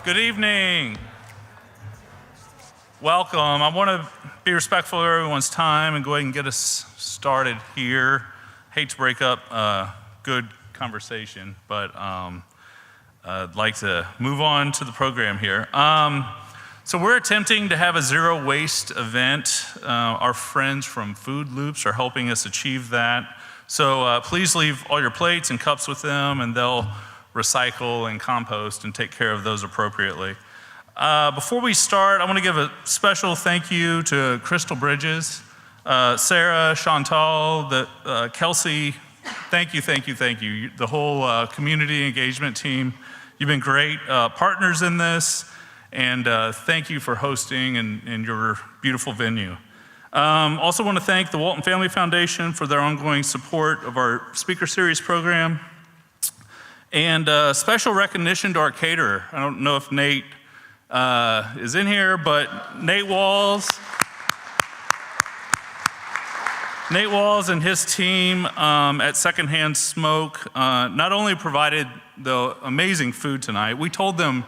Good evening. Welcome. I want to be respectful of everyone's time and go ahead and get us started here. Hate to break up a good conversation, but I'd like to move on to the program here. So we're attempting to have a zero waste event. Our friends from Food Loops are helping us achieve that. So please leave all your plates and cups with them, and they'll recycle and compost and take care of those appropriately. Before we start, I want to give a special thank you to Crystal Bridges, Sarah, Chantal, Kelsey. Thank you. The whole community engagement team. You've been great partners in this, and thank you for hosting and your beautiful venue. Also want to thank the Walton Family Foundation for their ongoing support of our speaker series program. And special recognition to our caterer. I don't know if Nate is in here, but Nate Walls and his team at Secondhand Smoke not only provided the amazing food tonight, we told them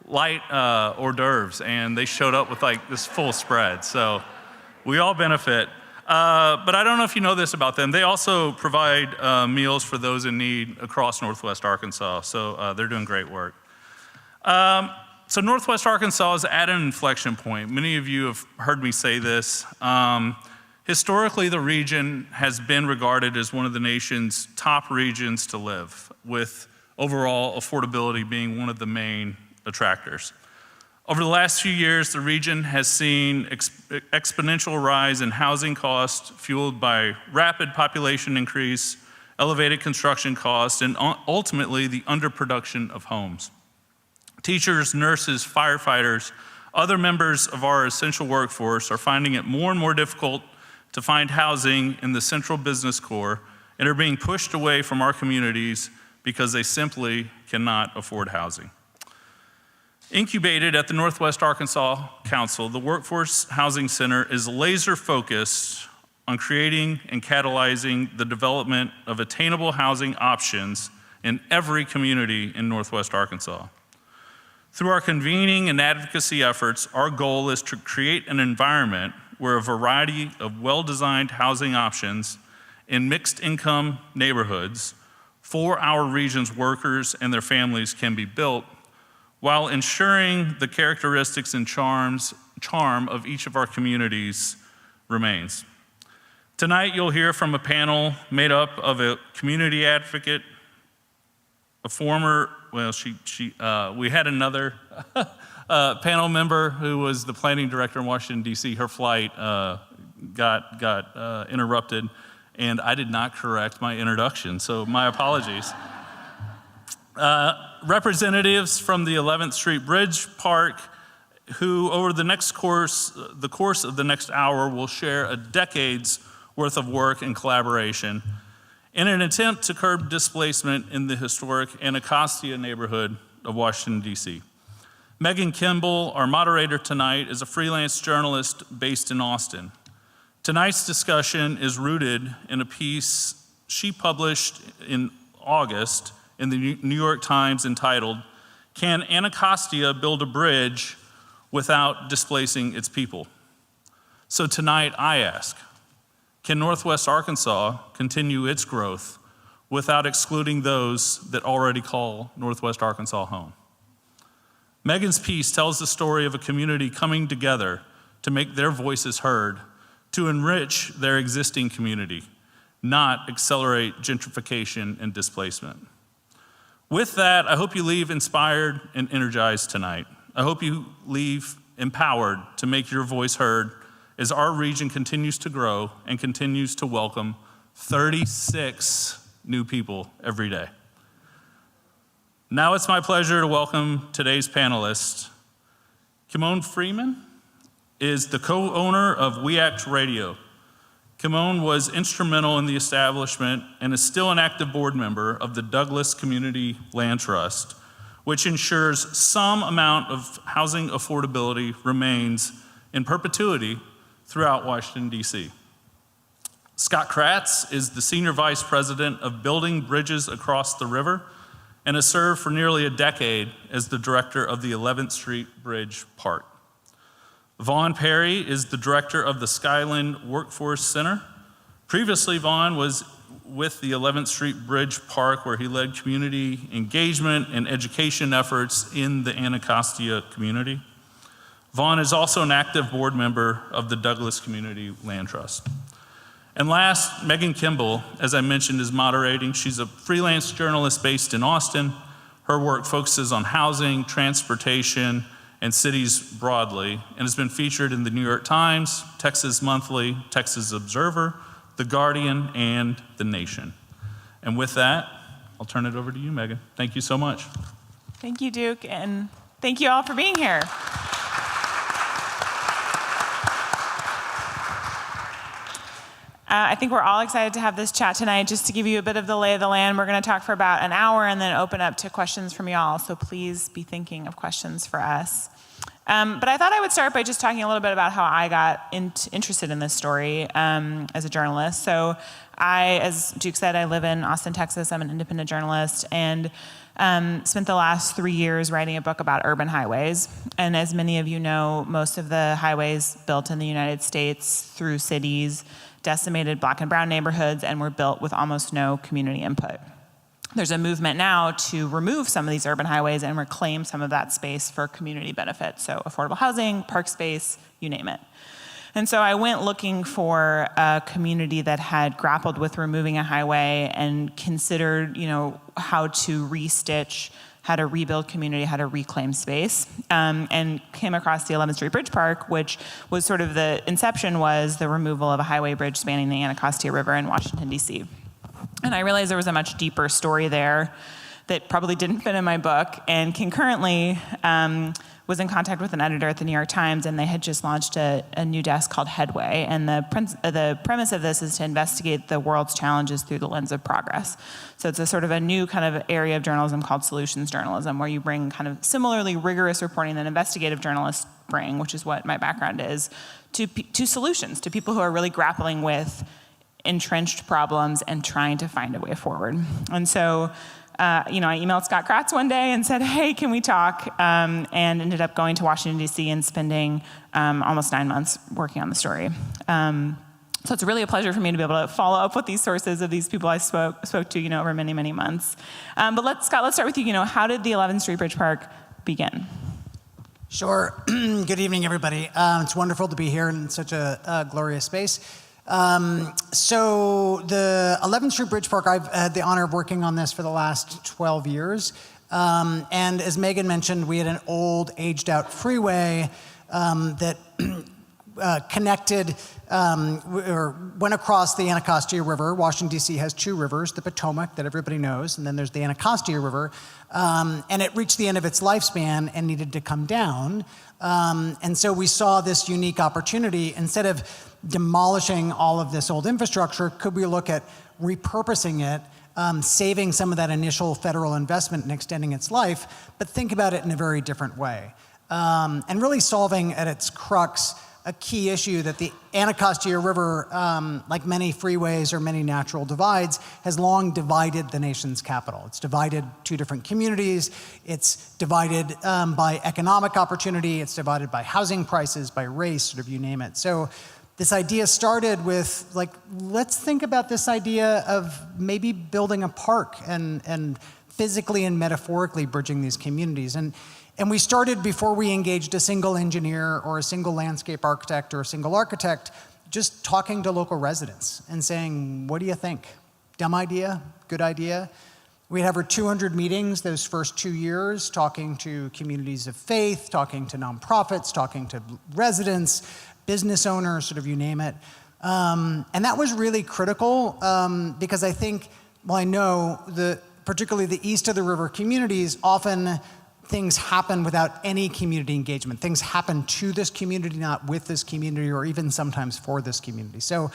light hors d'oeuvres, and they showed up with like this full spread. So we all benefit. But I don't know if you know this about them. They also provide meals for those in need across Northwest Arkansas. So they're doing great work. So Northwest Arkansas is at an inflection point. Many of you have heard me say this. Historically, the region has been regarded as one of the nation's top regions to live, with overall affordability being one of the main attractors. Over the last few years, the region has seen exponential rise in housing costs fueled by rapid population increase, elevated construction costs, and ultimately the underproduction of homes. Teachers, nurses, firefighters, other members of our essential workforce are finding it more and more difficult to find housing in the central business core and are being pushed away from our communities because they simply cannot afford housing. Incubated at the Northwest Arkansas Council, the Workforce Housing Center is laser focused on creating and catalyzing the development of attainable housing options in every community in Northwest Arkansas. Through our convening and advocacy efforts, our goal is to create an environment where a variety of well-designed housing options in mixed income neighborhoods for our region's workers and their families can be built, while ensuring the characteristics and charm of each of our communities remains. Tonight, you'll hear from a panel made up of a community advocate, a former, we had another panel member who was the planning director in Washington, D.C. Her flight got interrupted, and I did not correct my introduction, so my apologies. Representatives from the 11th Street Bridge Park, who over the course of the next hour will share a decade's worth of work and collaboration in an attempt to curb displacement in the historic Anacostia neighborhood of Washington, D.C. Megan Kimball, our moderator tonight, is a freelance journalist based in Austin. Tonight's discussion is rooted in a piece she published in August in the New York Times entitled, "Can Anacostia Build a Bridge Without Displacing Its People?" So tonight I ask, can Northwest Arkansas continue its growth without excluding those that already call Northwest Arkansas home? Megan's piece tells the story of a community coming together to make their voices heard, to enrich their existing community, not accelerate gentrification and displacement. With that, I hope you leave inspired and energized tonight. I hope you leave empowered to make your voice heard as our region continues to grow and continues to welcome 36 new people every day. Now it's my pleasure to welcome today's panelist. Kimon Freeman is the co-owner of We Act Radio. Kimon was instrumental in the establishment and is still an active board member of the Douglas Community Land Trust, which ensures some amount of housing affordability remains in perpetuity throughout Washington, D.C. Scott Kratz is the Senior Vice President of Building Bridges Across the River and has served for nearly a decade as the director of the 11th Street Bridge Park. Vaughn Perry is the director of the Skyland Workforce Center. Previously, Vaughn was with the 11th Street Bridge Park, where he led community engagement and education efforts in the Anacostia community. Vaughn is also an active board member of the Douglas Community Land Trust. And last, Megan Kimball, as I mentioned, is moderating. She's a freelance journalist based in Austin. Her work focuses on housing, transportation, and cities broadly, and has been featured in the New York Times, Texas Monthly, Texas Observer, The Guardian, and The Nation. And with that, I'll turn it over to you, Megan. Thank you so much. Thank you, Duke, and thank you all for being here. I think we're all excited to have this chat tonight. Just to give you a bit of the lay of the land, we're going to talk for about an hour and then open up to questions from y'all, so please be thinking of questions for us. But I thought I would start by just talking a little bit about how I got interested in this story as a journalist. So as Duke said, I live in Austin, Texas. I'm an independent journalist, and spent the last 3 years writing a book about urban highways. And as many of you know, most of the highways built in the United States through cities decimated Black and brown neighborhoods and were built with almost no community input. There's a movement now to remove some of these urban highways and reclaim some of that space for community benefit. So affordable housing, park space, you name it. And so I went looking for a community that had grappled with removing a highway and considered, how to restitch, how to rebuild community, how to reclaim space, and came across the 11th Street Bridge Park, which was sort of the inception was the removal of a highway bridge spanning the Anacostia River in Washington, D.C. And I realized there was a much deeper story there that probably didn't fit in my book, and concurrently was in contact with an editor at the New York Times, and they had just launched a new desk called Headway. And the premise of this is to investigate the world's challenges through the lens of progress. So it's a sort of a new kind of area of journalism called solutions journalism, where you bring kind of similarly rigorous reporting that investigative journalists bring, which is what my background is, to solutions, to people who are really grappling with entrenched problems and trying to find a way forward. And so I emailed Scott Kratz one day and said, hey, can we talk? And ended up going to Washington, D.C. and spending almost 9 months working on the story. So it's really a pleasure for me to be able to follow up with these sources of these people I spoke to, over many, many months. But Scott, let's start with you. How did the 11th Street Bridge Park begin? Sure. Good evening, everybody. It's wonderful to be here in such a glorious space. So the 11th Street Bridge Park, I've had the honor of working on this for the last 12 years. And as Megan mentioned, we had an old, aged-out freeway that connected or went across the Anacostia River. Washington, D.C. has two rivers, the Potomac that everybody knows, and then there's the Anacostia River. And it reached the end of its lifespan and needed to come down. And so we saw this unique opportunity. Instead of demolishing all of this old infrastructure, could we look at repurposing it, saving some of that initial federal investment and extending its life, but think about it in a very different way. And really solving at its crux a key issue that the Anacostia River, like many freeways or many natural divides, has long divided the nation's capital. It's divided two different communities. It's divided by economic opportunity. It's divided by housing prices, by race, sort of you name it. So this idea started with, let's think about this idea of maybe building a park and physically and metaphorically bridging these communities. And we started before we engaged a single engineer or a single landscape architect or a single architect, just talking to local residents and saying, what do you think? Dumb idea? Good idea? We had over 200 meetings those first 2 years, talking to communities of faith, talking to nonprofits, talking to residents, business owners, sort of you name it. And that was really critical because I think, I know particularly the east of the river communities, often things happen without any community engagement. Things happen to this community, not with this community, or even sometimes for this community. So,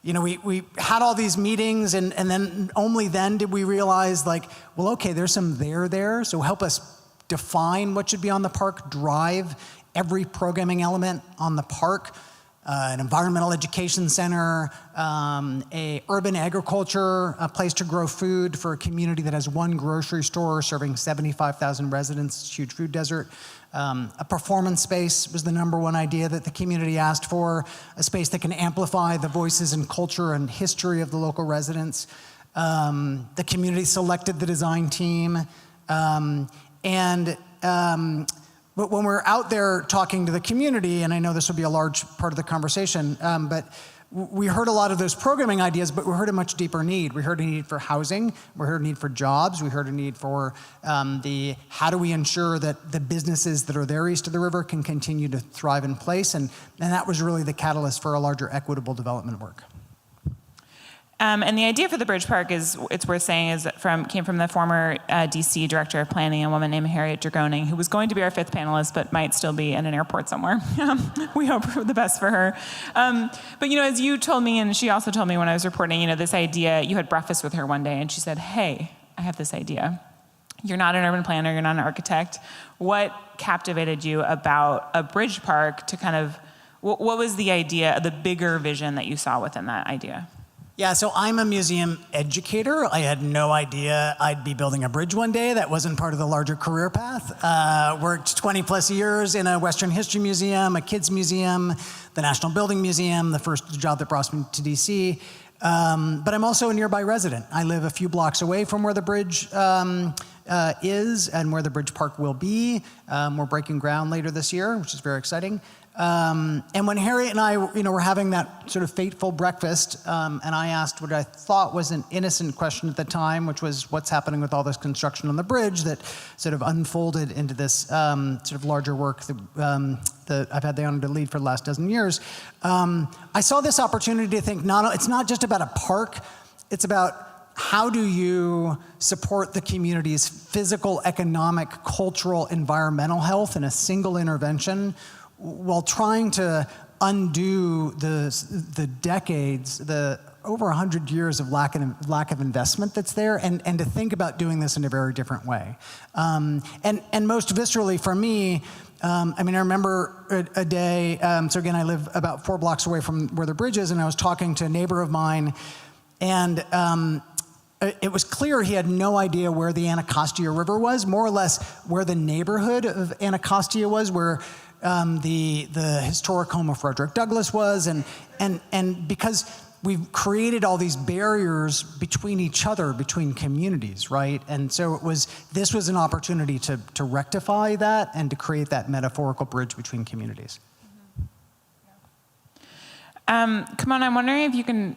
we had all these meetings, and then only then did we realize, okay, there's some there, so help us define what should be on the park, drive every programming element on the park. an environmental education center, a urban agriculture, a place to grow food for a community that has one grocery store serving 75,000 residents, huge food desert. A performance space was the #1 idea that the community asked for, a space that can amplify the voices and culture and history of the local residents. The community selected the design team. But when we're out there talking to the community, and I know this will be a large part of the conversation, but we heard a lot of those programming ideas, but we heard a much deeper need. We heard a need for housing, we heard a need for jobs, we heard a need for how do we ensure that the businesses that are there east of the river can continue to thrive in place, and that was really the catalyst for a larger equitable development work. And the idea for the Bridge Park is, it's worth saying, came from the former DC Director of Planning, a woman named Harriet Dragoning, who was going to be our 5th panelist, but might still be in an airport somewhere. We hope for the best for her. But as you told me, and she also told me when I was reporting, this idea, you had breakfast with her one day, and she said, "Hey, I have this idea. You're not an urban planner, you're not an architect. What captivated you about a bridge park to kind of, what was the idea, the bigger vision that you saw within that idea?" Yeah, so I'm a museum educator. I had no idea I'd be building a bridge one day. That wasn't part of the larger career path. Worked 20 plus years in a Western History Museum, a kids museum, the National Building Museum, the first job that brought me to DC. But I'm also a nearby resident. I live a few blocks away from where the bridge is and where the bridge park will be. We're breaking ground later this year, which is very exciting. And when Harriet and I, were having that sort of fateful breakfast, and I asked what I thought was an innocent question at the time, which was what's happening with all this construction on the bridge that sort of unfolded into this sort of larger work that I've had the honor to lead for the last dozen years. I saw this opportunity to think, it's not just about a park, it's about how do you support the community's physical, economic, cultural, environmental health in a single intervention, while trying to undo the decades, the over 100 years of lack of investment that's there, and to think about doing this in a very different way. And most viscerally for me, I remember a day, so again, I live about 4 blocks away from where the bridge is, and I was talking to a neighbor of mine, and it was clear he had no idea where the Anacostia River was, more or less where the neighborhood of Anacostia was, where the historic home of Frederick Douglass was, and because we've created all these barriers between each other, between communities, right? And so this was an opportunity to rectify that and to create that metaphorical bridge between communities. Kimon, I'm wondering if you can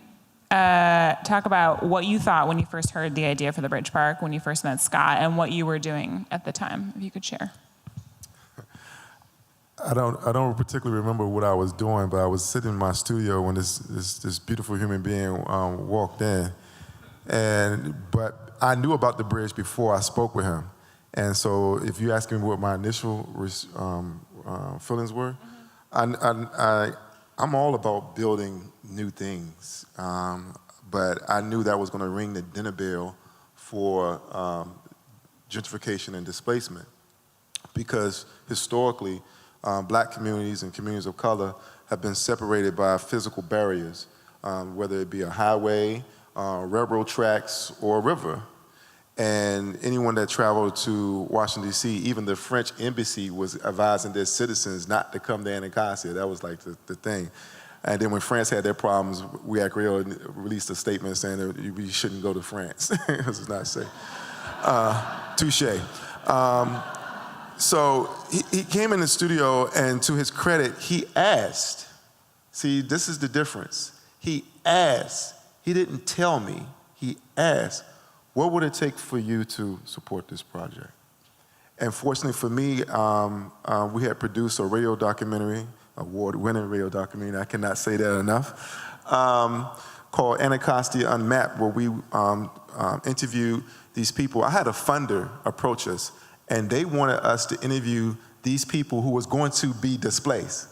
talk about what you thought when you first heard the idea for the Bridge Park, when you first met Scott, and what you were doing at the time, if you could share. I don't particularly remember what I was doing, but I was sitting in my studio when this beautiful human being walked in, but I knew about the bridge before I spoke with him, and so if you ask me what my initial feelings were, I'm all about building new things, but I knew that was going to ring the dinner bell for gentrification and displacement, because historically, Black communities and communities of color have been separated by physical barriers, whether it be a highway, railroad tracks, or a river. And anyone that traveled to Washington, D.C., even the French embassy was advising their citizens not to come to Anacostia. That was like the thing. And then when France had their problems, we at Grill released a statement saying that we shouldn't go to France. It's not safe. Touche. So he came in the studio, and to his credit, he asked. See, this is the difference. He asked. He didn't tell me. He asked, what would it take for you to support this project? And fortunately for me, we had produced a radio documentary, award-winning radio documentary, I cannot say that enough, called Anacostia Unmapped, where we interviewed these people. I had a funder approach us, and they wanted us to interview these people who was going to be displaced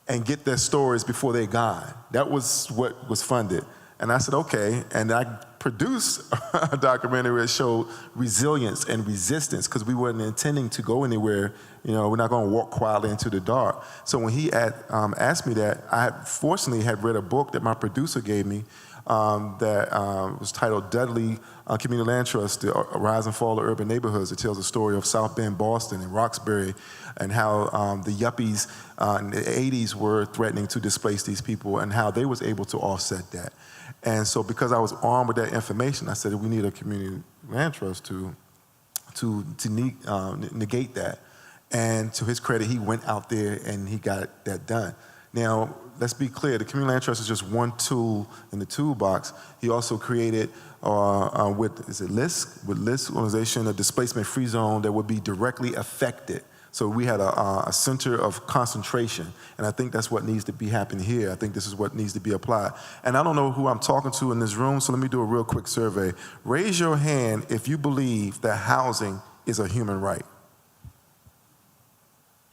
and get their stories before they're gone. That was what was funded. And I said, okay, and I produce a documentary that showed resilience and resistance, because we weren't intending to go anywhere. We're not going to walk quietly into the dark. So when he asked me that, I fortunately had read a book that my producer gave me that was titled Dudley Community Land Trust, The Rise and Fall of Urban Neighborhoods. It tells the story of South Bend, Boston, and Roxbury, and how the yuppies in the 80s were threatening to displace these people, and how they was able to offset that. And so because I was armed with that information, I said we need a community land trust to negate that. And to his credit, he went out there and he got that done. Now, let's be clear, the community land trust is just one tool in the toolbox. He also created with LISC organization, a displacement-free zone that would be directly affected. So we had a center of concentration, and I think that's what needs to be happening here. I think this is what needs to be applied. And I don't know who I'm talking to in this room, so let me do a real quick survey. Raise your hand if you believe that housing is a human right.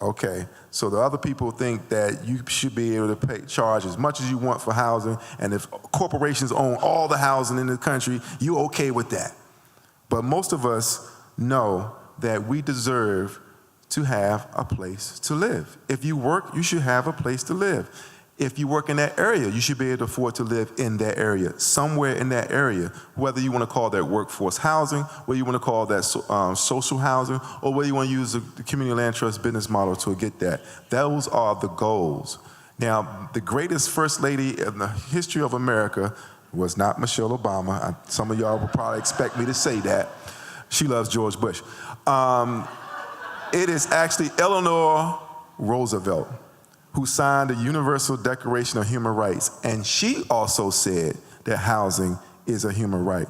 Okay, so the other people think that you should be able to charge as much as you want for housing, and if corporations own all the housing in the country, you're okay with that. But most of us know that we deserve to have a place to live. If you work, you should have a place to live. If you work in that area, you should be able to afford to live in that area, somewhere in that area, whether you want to call that workforce housing, whether you want to call that social housing, or whether you want to use the community land trust business model to get that. Those are the goals. Now, the greatest first lady in the history of America was not Michelle Obama. Some of y'all would probably expect me to say that. She loves George Bush. It is actually Eleanor Roosevelt who signed the Universal Declaration of Human Rights, and she also said that housing is a human right.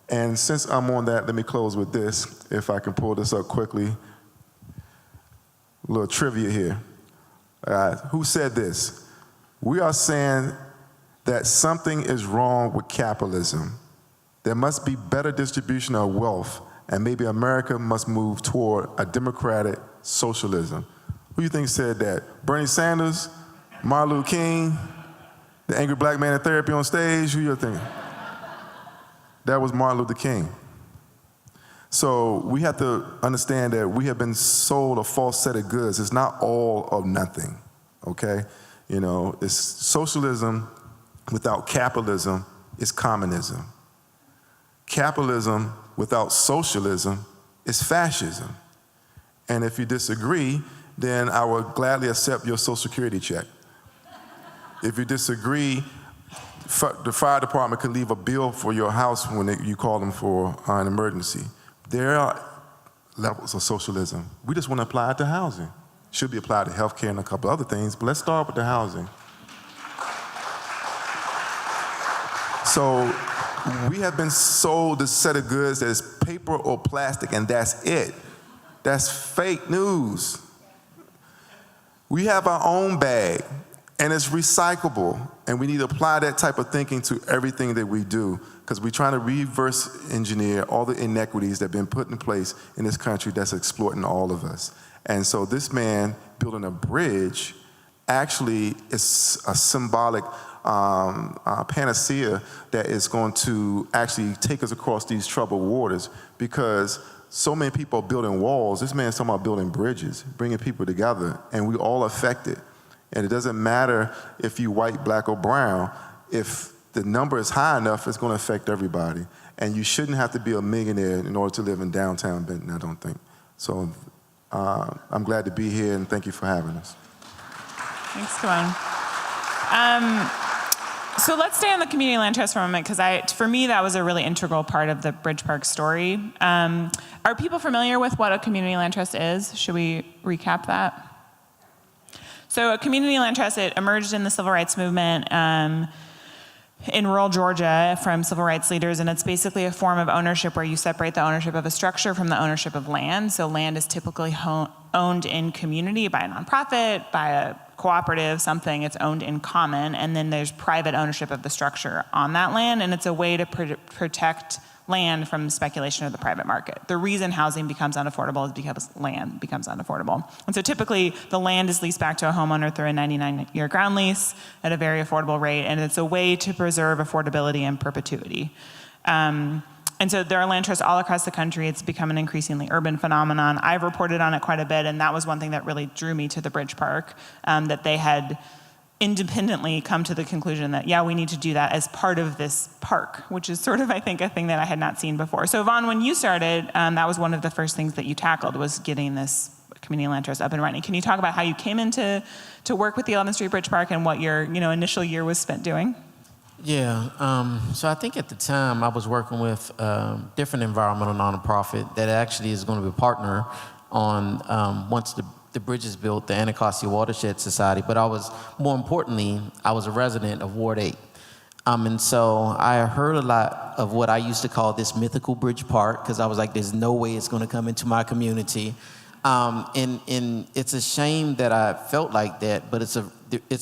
And since I'm on that, let me close with this, if I can pull this up quickly. A little trivia here. Who said this? We are saying that something is wrong with capitalism. There must be better distribution of wealth, and maybe America must move toward a democratic socialism. Who do you think said that? Bernie Sanders? Martin Luther King? The angry black man in therapy on stage? Who you thinking? That was Martin Luther King. So we have to understand that we have been sold a false set of goods. It's not all or nothing, okay? It's socialism without capitalism is communism. Capitalism without socialism is fascism. And if you disagree, then I will gladly accept your Social Security check. If you disagree, the fire department could leave a bill for your house when you call them for an emergency. There are levels of socialism. We just want to apply it to housing. Should be applied to healthcare and a couple other things, but let's start with the housing. So we have been sold a set of goods that is paper or plastic, and that's it. That's fake news. We have our own bag, and it's recyclable, and we need to apply that type of thinking to everything that we do, because we're trying to reverse engineer all the inequities that have been put in place in this country that's exploiting all of us. And so this man building a bridge actually is a symbolic panacea that is going to actually take us across these troubled waters, because so many people are building walls. This man's talking about building bridges, bringing people together, and we all affected. And it doesn't matter if you white, black, or brown. If the number is high enough, it's going to affect everybody. And you shouldn't have to be a millionaire in order to live in downtown Benton, I don't think. So I'm glad to be here, and thank you for having us. Thanks, Kawan. So let's stay on the community land trust for a moment, because for me, that was a really integral part of the Bridge Park story. Are people familiar with what a community land trust is? Should we recap that? So a community land trust, it emerged in the civil rights movement in rural Georgia from civil rights leaders, and it's basically a form of ownership where you separate the ownership of a structure from the ownership of land. So land is typically owned in community by a nonprofit, by a cooperative, something. It's owned in common, and then there's private ownership of the structure on that land, and it's a way to protect land from speculation of the private market. The reason housing becomes unaffordable is because land becomes unaffordable. And so typically the land is leased back to a homeowner through a 99-year ground lease at a very affordable rate, and it's a way to preserve affordability and perpetuity. And so there are land trusts all across the country. It's become an increasingly urban phenomenon. I've reported on it quite a bit, and that was one thing that really drew me to the Bridge Park, that they had independently come to the conclusion that, yeah, we need to do that as part of this park, which is sort of, I think, a thing that I had not seen before. So Vaughn, when you started, that was one of the first things that you tackled, was getting this community land trust up and running. Can you talk about how you came into to work with the 11th Street Bridge Park and what your initial year was spent doing? Yeah, so I think at the time I was working with different environmental nonprofit that actually is going to be a partner on once the bridge is built, the Anacostia Watershed Society. But more importantly, I was a resident of Ward 8. And so I heard a lot of what I used to call this mythical bridge park, because I was like, there's no way it's going to come into my community. And it's a shame that I felt like that, but it's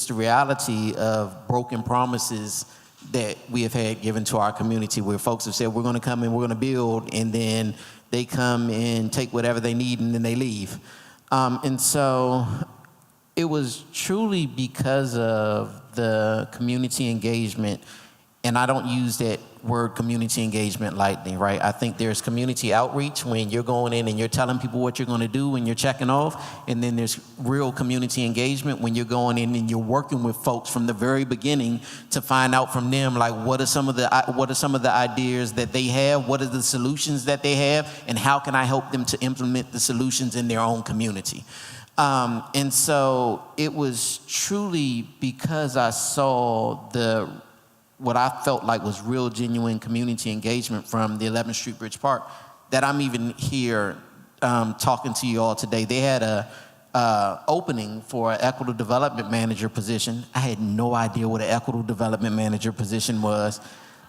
the reality of broken promises that we have had given to our community, where folks have said, we're going to come and we're going to build, and then they come and take whatever they need and then they leave. And so it was truly because of the community engagement, and I don't use that word community engagement lightly, right? I think there's community outreach when you're going in and you're telling people what you're going to do and you're checking off, and then there's real community engagement when you're going in and you're working with folks from the very beginning to find out from them, like, what are some of the ideas that they have, what are the solutions that they have, and how can I help them to implement the solutions in their own community. And so it was truly because I saw what I felt like was real, genuine community engagement from the 11th Street Bridge Park that I'm even here talking to you all today. They had a opening for an equitable development manager position. I had no idea what an equitable development manager position was,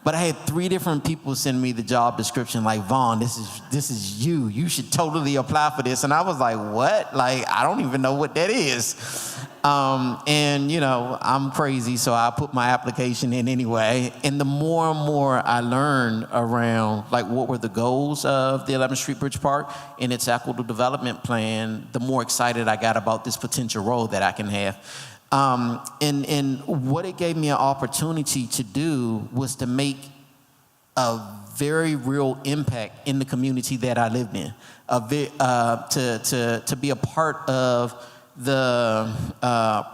but I had 3 different people send me the job description, like, Vaughn, this is you. You should totally apply for this. And I was like, what? Like, I don't even know what that is. And I'm crazy, so I put my application in anyway. And the more and more I learned around, like, what were the goals of the 11th Street Bridge Park and its equitable development plan, the more excited I got about this potential role that I can have. And what it gave me an opportunity to do was to make a very real impact in the community that I lived in, to be a part of the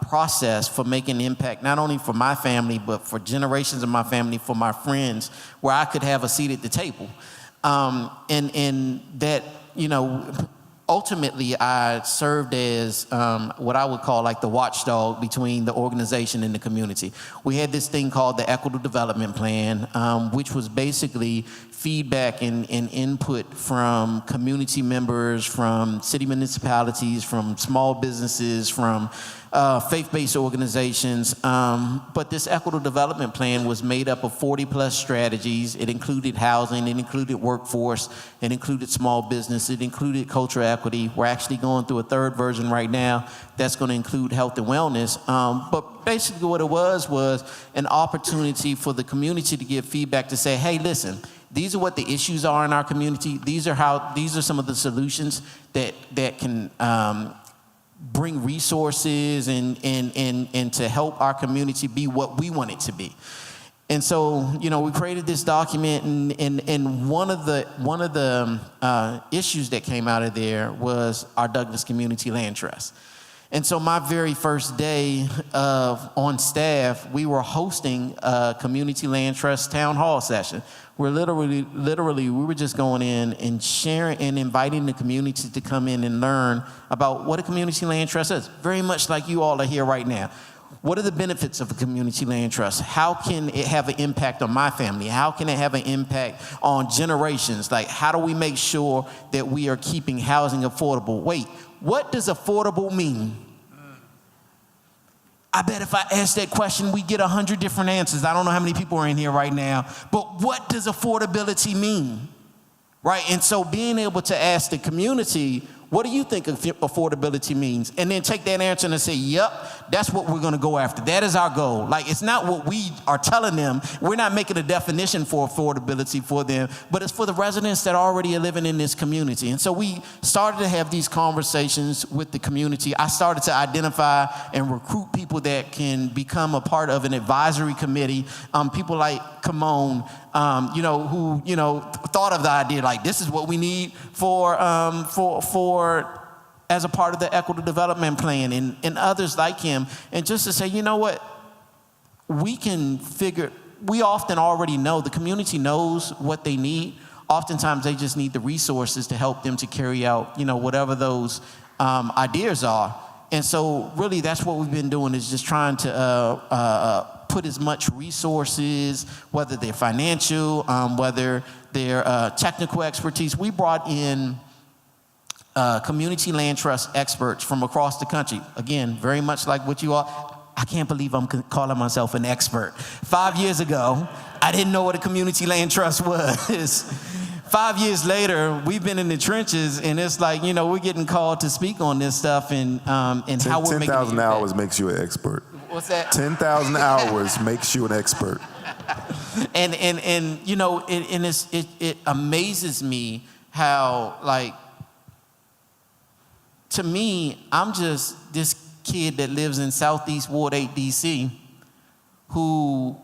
process for making impact, not only for my family, but for generations of my family, for my friends, where I could have a seat at the table. And that, ultimately, I served as what I would call like the watchdog between the organization and the community. We had this thing called the Equitable Development Plan, which was basically feedback and input from community members, from city municipalities, from small businesses, from faith-based organizations. But this equitable development plan was made up of 40+ strategies. It included housing, it included workforce, it included small business, it included cultural equity. We're actually going through a 3rd version right now that's going to include health and wellness. But basically what it was an opportunity for the community to give feedback, to say, hey, listen, these are what the issues are in our community. These are some of the solutions that can bring resources and to help our community be what we want it to be. And so, we created this document, and one of the issues that came out of there was our Douglas Community Land Trust. And so my very first day on staff, we were hosting a Community Land Trust town hall session. We're literally, we were just going in and sharing and inviting the community to come in and learn about what a community land trust is. Very much like you all are here right now. What are the benefits of a community land trust? How can it have an impact on my family? How can it have an impact on generations? Like, how do we make sure that we are keeping housing affordable? Wait, what does affordable mean? I bet if I ask that question, we get 100 different answers. I don't know how many people are in here right now, but what does affordability mean? Right? And so being able to ask the community, What do you think affordability means? And then take that answer and say, yep, that's what we're going to go after. That is our goal. Like, it's not what we are telling them. We're not making a definition for affordability for them, but it's for the residents that already are living in this community. And so we started to have these conversations with the community. I started to identify and recruit people that can become a part of an advisory committee. People like Kimon, who thought of the idea, like, this is what we need for as a part of the equitable development plan, and others like him, and just to say, you know what, we often already know, the community knows what they need. Oftentimes they just need the resources to help them to carry out, whatever those ideas are. And so really that's what we've been doing, is just trying to put as much resources, whether they're financial, whether they're technical expertise. We brought in community land trust experts from across the country. Again, very much like what you all, I can't believe I'm calling myself an expert. 5 years ago, I didn't know what a community land trust was. 5 years later, we've been in the trenches, and it's like, we're getting called to speak on this stuff and how we're making 10,000 hours makes you an expert. What's that? 10,000 hours makes you an expert. And it amazes me how, like, to me, I'm just this kid that lives in Southeast Ward 8, D.C., who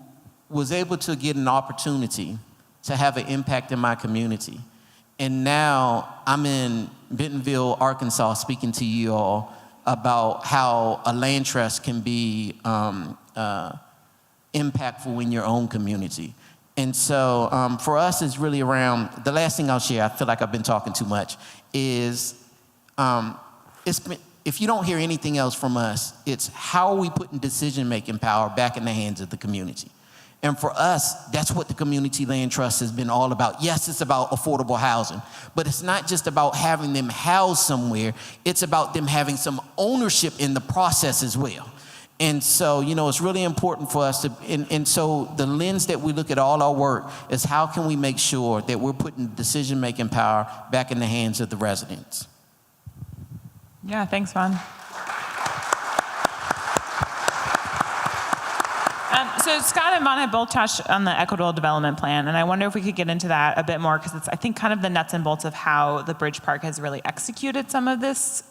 was able to get an opportunity to have an impact in my community. And now I'm in Bentonville, Arkansas, speaking to you all about how a land trust can be impactful in your own community. And so for us, it's really around, the last thing I'll share, I feel like I've been talking too much, is if you don't hear anything else from us, it's how are we putting decision-making power back in the hands of the community. And for us, that's what the Community Land Trust has been all about. Yes, it's about affordable housing, but it's not just about having them housed somewhere. It's about them having some ownership in the process as well. And so, it's really important for us to, and so the lens that we look at all our work is how can we make sure that we're putting decision-making power back in the hands of the residents. Yeah, thanks, Vaughn. So Scott and Vaughn have both touched on the equitable development plan, and I wonder if we could get into that a bit more, because it's, I think, kind of the nuts and bolts of how the Bridge Park has really executed some of this,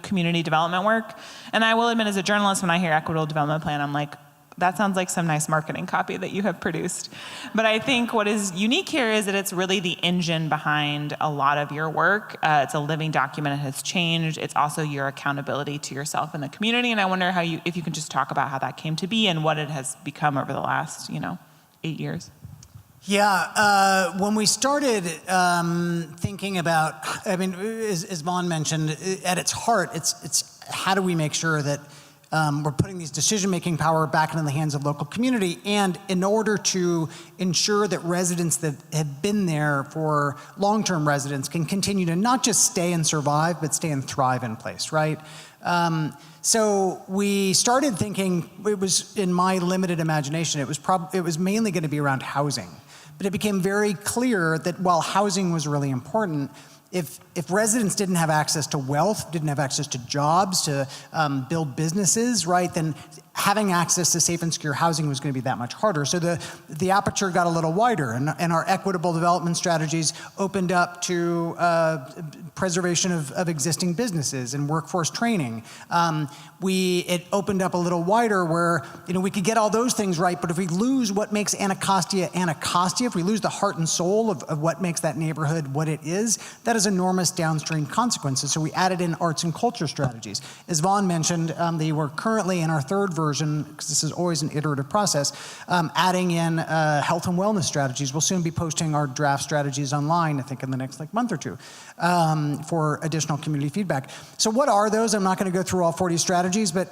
community development work. And I will admit, as a journalist, when I hear equitable development plan, I'm like, that sounds like some nice marketing copy that you have produced. But I think what is unique here is that it's really the engine behind a lot of your work. It's a living document. It has changed. It's also your accountability to yourself and the community. And I wonder if you can just talk about how that came to be and what it has become over the last, 8 years. Yeah, when we started thinking about, as Vaughn mentioned, at its heart, it's how do we make sure that we're putting these decision-making power back into the hands of local community, and in order to ensure that residents that have been there for long-term residents can continue to not just stay and survive, but stay and thrive in place, right? So we started thinking, it was in my limited imagination, it was mainly going to be around housing. But it became very clear that while housing was really important, if residents didn't have access to wealth, didn't have access to jobs, to build businesses, right, then having access to safe and secure housing was going to be that much harder. So the aperture got a little wider, and our equitable development strategies opened up to preservation of existing businesses and workforce training. It opened up a little wider where we could get all those things right, but if we lose what makes Anacostia, if we lose the heart and soul of what makes that neighborhood what it is, that has enormous downstream consequences. So we added in arts and culture strategies. As Vaughn mentioned, they were currently in our third version, because this is always an iterative process, adding in health and wellness strategies. We'll soon be posting our draft strategies online, I think in the next month or two, for additional community feedback. So what are those? I'm not going to go through all 40 strategies, but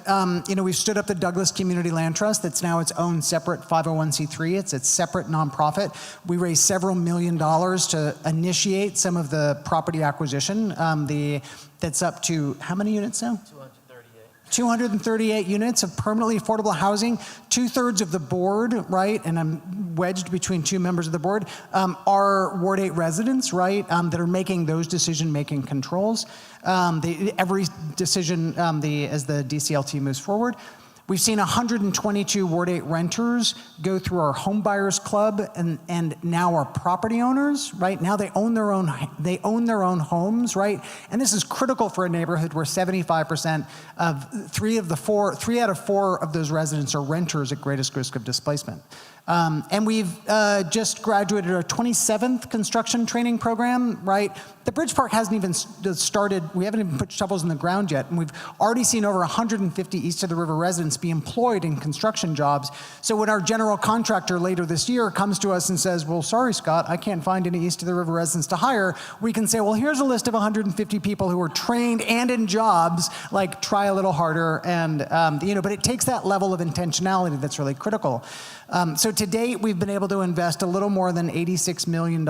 we've stood up the Douglas Community Land Trust that's now its own separate 501c3. It's a separate nonprofit. We raised several $1 million to initiate some of the property acquisition. That's up to, how many units now? 238 units of permanently affordable housing. 2/3 of the board, right, and I'm wedged between two members of the board, are Ward 8 residents, right, that are making those decision-making controls. Every decision as the DCLT moves forward. We've seen 122 Ward 8 renters go through our home buyers club and now are property owners, right? Now they own their own homes, right? And this is critical for a neighborhood where 75% of three out of four of those residents are renters at greatest risk of displacement. And we've just graduated our 27th construction training program, right? The Bridge Park hasn't even started, we haven't even put shovels in the ground yet, and we've already seen over 150 East of the River residents be employed in construction jobs. So when our general contractor later this year comes to us and says, well, sorry, Scott, I can't find any East of the River residents to hire, we can say, well, here's a list of 150 people who are trained and in jobs, like try a little harder, and but it takes that level of intentionality that's really critical. So to date, we've been able to invest a little more than $86 million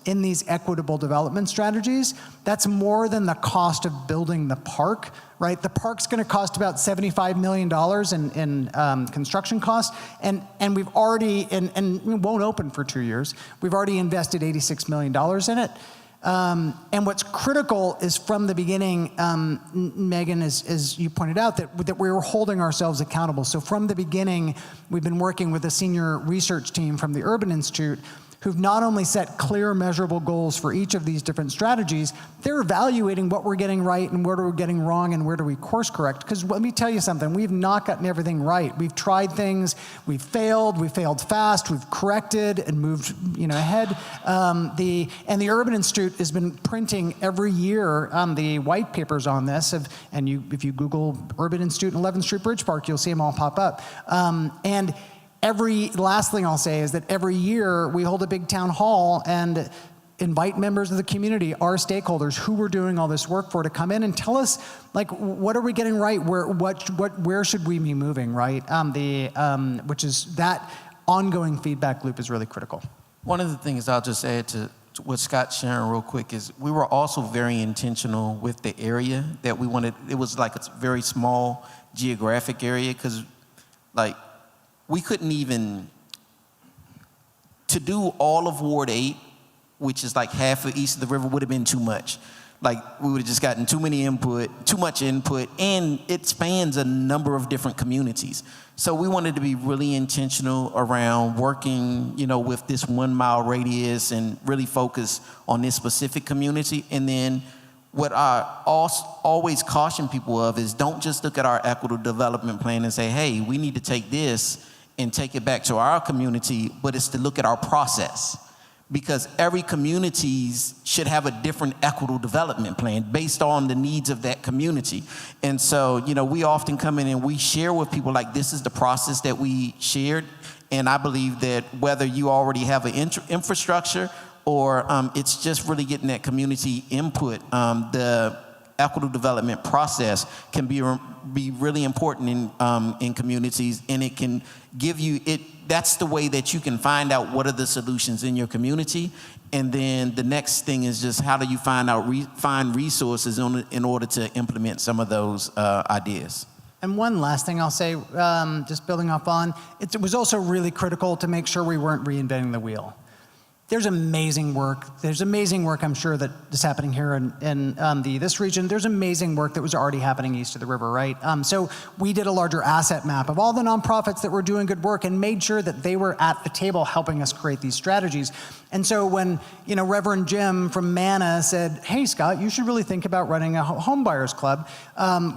in these equitable development strategies. That's more than the cost of building the park, right? The park's going to cost about $75 million in construction costs, and we've already, and it won't open for 2 years, we've already invested $86 million in it. And what's critical is from the beginning, Megan, as you pointed out, that we were holding ourselves accountable. So from the beginning, we've been working with a senior research team from the Urban Institute who've not only set clear, measurable goals for each of these different strategies, they're evaluating what we're getting right and where we're getting wrong and where do we course correct. Because let me tell you something, we've not gotten everything right. We've tried things, we failed fast, we've corrected and moved ahead. The Urban Institute has been printing every year the white papers on this, if you Google Urban Institute and 11th Street Bridge Park, you'll see them all pop up. Last thing I'll say is that every year we hold a big town hall and invite members of the community, our stakeholders, who we're doing all this work for, to come in and tell us, like, what are we getting right? Where should we be moving, right? Which is that ongoing feedback loop is really critical. One of the things I'll just add to what Scott's sharing real quick is we were also very intentional with the area that we wanted. It was like a very small geographic area because, like, we couldn't even, to do all of Ward 8, which is like half of East of the River, would have been too much. Like, we would have just gotten too much input, and it spans a number of different communities. So we wanted to be really intentional around working, with this 1 mile radius and really focus on this specific community. And then what I always caution people of is don't just look at our equitable development plan and say, hey, we need to take this and take it back to our community, but it's to look at our process. Because every community should have a different equitable development plan based on the needs of that community. And so, we often come in and we share with people, like, this is the process that we shared. And I believe that whether you already have an infrastructure or it's just really getting that community input, the equitable development process can be really important in communities, and it can give you it. That's the way that you can find out what are the solutions in your community, and then the next thing is just how do you find resources in order to implement some of those ideas. And one last thing I'll say, just building up on, it was also really critical to make sure we weren't reinventing the wheel. There's amazing work. I'm sure, that is happening here in this region. There's amazing work that was already happening east of the river, right? So we did a larger asset map of all the nonprofits that were doing good work and made sure that they were at the table helping us create these strategies. And so when Reverend Jim from MANA said, hey, Scott, you should really think about running a home buyers club.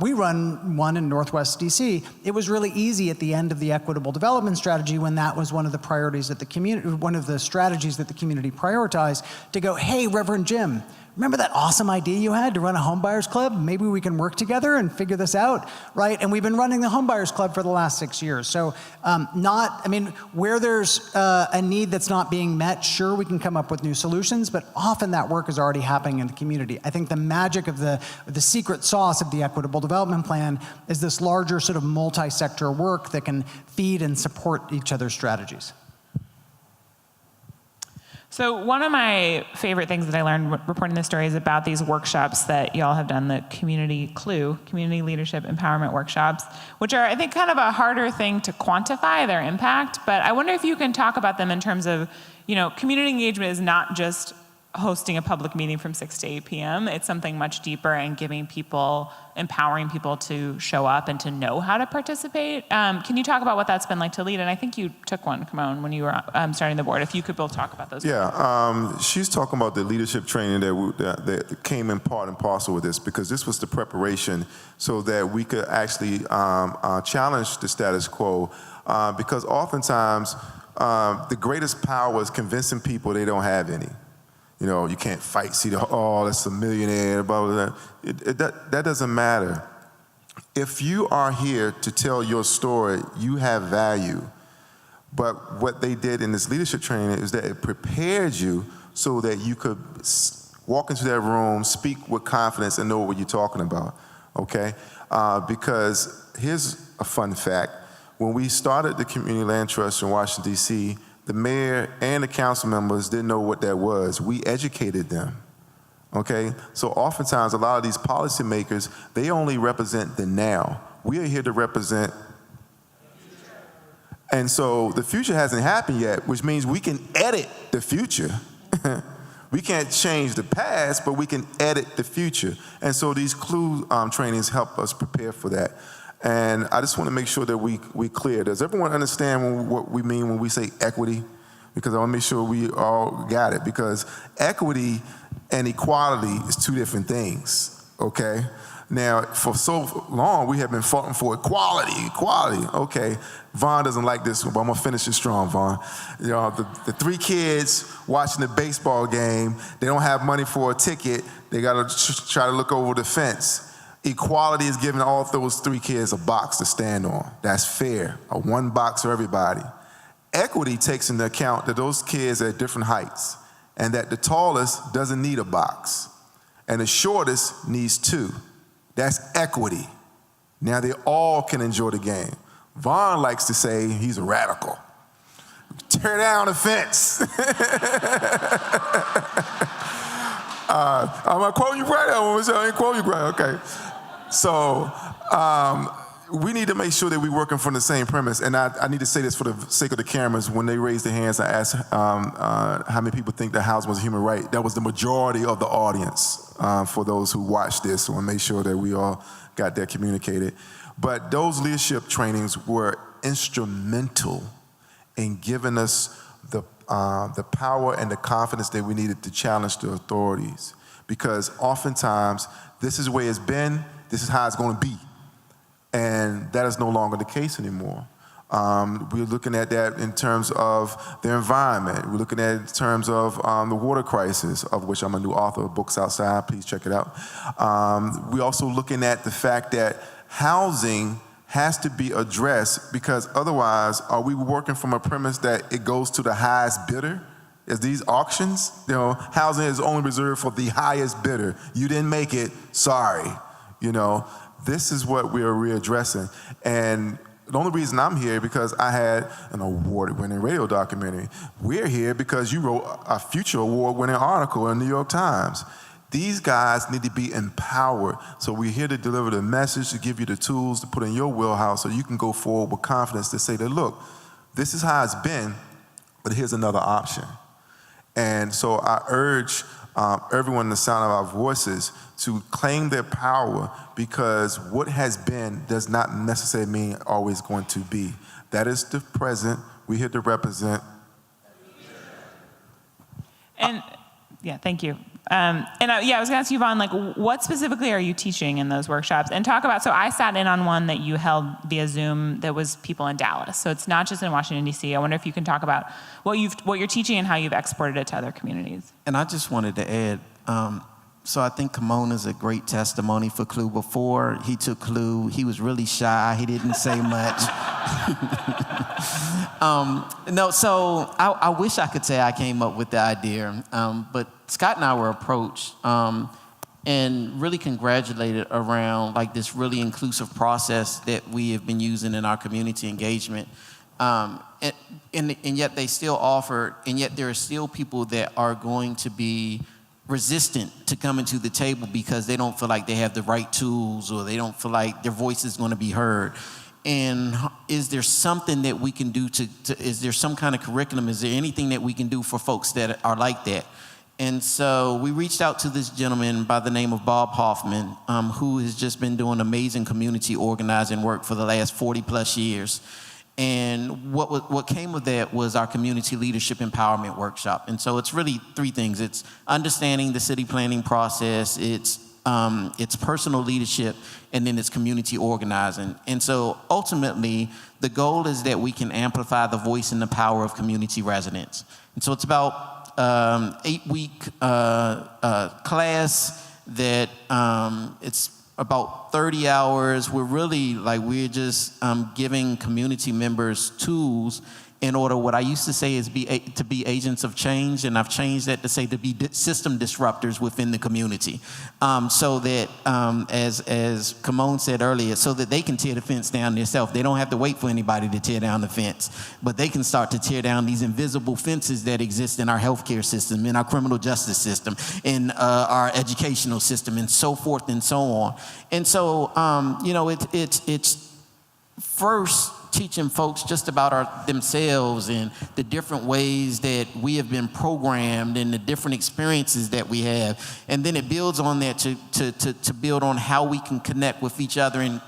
We run one in Northwest DC. It was really easy at the end of the equitable development strategy, when that was one of the priorities that the community, one of the strategies that the community prioritized, to go, hey, Reverend Jim, remember that awesome idea you had to run a home buyers club? Maybe we can work together and figure this out, right? And we've been running the home buyers club for the last 6 years. So where there's a need that's not being met, sure, we can come up with new solutions, but often that work is already happening in the community. I think the magic of the secret sauce of the equitable development plan is this larger sort of multi-sector work that can feed and support each other's strategies. So one of my favorite things that I learned reporting this story is about these workshops that y'all have done, the Community Leadership Empowerment Workshops, which are, I think, kind of a harder thing to quantify their impact. But I wonder if you can talk about them in terms of, community engagement is not just hosting a public meeting from 6 to 8 p.m. It's something much deeper and empowering people to show up and to know how to participate. Can you talk about what that's been like to lead? And I think you took one, Kimon, when you were starting the board. If you could both talk about those. Yeah, she's talking about the leadership training that came in part and parcel with this, because this was the preparation so that we could actually challenge the status quo. Because oftentimes the greatest power is convincing people they don't have any. You can't fight, that's a millionaire, blah, blah, blah. That doesn't matter. If you are here to tell your story, you have value. But what they did in this leadership training is that it prepared you so that you could walk into that room, speak with confidence, and know what you're talking about, okay? Because here's a fun fact. When we started the Community Land Trust in Washington, D.C., the mayor and the council members didn't know what that was. We educated them, okay? So oftentimes, a lot of these policymakers, they only represent the now. We are here to represent. And so the future hasn't happened yet, which means we can edit the future. We can't change the past, but we can edit the future. And so these clue trainings help us prepare for that. And I just want to make sure that we clear. Does everyone understand what we mean when we say equity? Because I want to make sure we all got it. Because equity and equality is two different things, okay? Now, for so long, we have been fighting for equality. Okay, Vaughn doesn't like this one, but I'm going to finish it strong, Vaughn. The 3 kids watching the baseball game, they don't have money for a ticket. They got to try to look over the fence. Equality is giving all those 3 kids a box to stand on. That's fair, a 1 box for everybody. Equity takes into account that those kids are at different heights and that the tallest doesn't need a box and the shortest needs 2. That's equity. Now they all can enjoy the game. Vaughn likes to say he's a radical. Tear down the fence. I'm going to quote you right. I ain't quote you right. Okay. So we need to make sure that we're working from the same premise. And I need to say this for the sake of the cameras. When they raised their hands, I asked how many people think that housing was a human right. That was the majority of the audience for those who watched this. So I want to make sure that we all got that communicated. But those leadership trainings were instrumental in giving us the power and the confidence that we needed to challenge the authorities. Because oftentimes, this is where it's been, this is how it's going to be. And that is no longer the case anymore. We're looking at that in terms of the environment. We're looking at it in terms of the water crisis, of which I'm a new author of books outside. Please check it out. We're also looking at the fact that housing has to be addressed, because otherwise, are we working from a premise that it goes to the highest bidder? Is these auctions, housing is only reserved for the highest bidder. You didn't make it, sorry. This is what we're readdressing. And the only reason I'm here because I had an award-winning radio documentary. We're here because you wrote a Future award-winning article in the New York Times. These guys need to be empowered. So we're here to deliver the message, to give you the tools to put in your wheelhouse so you can go forward with confidence to say that, look, this is how it's been, but here's another option. And so I urge everyone in the sound of our voices to claim their power, because what has been does not necessarily mean always going to be. That is the present. We're here to represent. And yeah, thank you. I was going to ask you, Vaughn, what specifically are you teaching in those workshops? And talk about, so I sat in on one that you held via Zoom that was people in Dallas. So it's not just in Washington, D.C. I wonder if you can talk about what you're teaching and how you've exported it to other communities. And I just wanted to add, so I think Kimon is a great testimony for Clue. Before he took Clue, he was really shy. He didn't say much. So I wish I could say I came up with the idea, but Scott and I were approached and really congratulated around this really inclusive process that we have been using in our community engagement. And yet they still offer, and yet there are still people that are going to be resistant to coming to the table because they don't feel like they have the right tools, or they don't feel like their voice is going to be heard. And is there something that we can do is there some kind of curriculum? Is there anything that we can do for folks that are like that? And so we reached out to this gentleman by the name of Bob Hoffman, who has just been doing amazing community organizing work for the last 40 plus years. And what came of that was our community leadership empowerment workshop. And so it's really three things. It's understanding the city planning process, it's personal leadership, and then it's community organizing. And so ultimately, the goal is that we can amplify the voice and the power of community residents. And so it's about 8-week class that it's about 30 hours. We're just giving community members tools in order, what I used to say is to be agents of change, and I've changed that to say to be system disruptors within the community, so that, as Kamon said earlier, so that they can tear the fence down themselves. They don't have to wait for anybody to tear down the fence, but they can start to tear down these invisible fences that exist in our healthcare system, in our criminal justice system, in our educational system, and so forth and so on. And so, it's first teaching folks just about themselves and the different ways that we have been programmed and the different experiences that we have. And then it builds on that to build on how we can connect with each other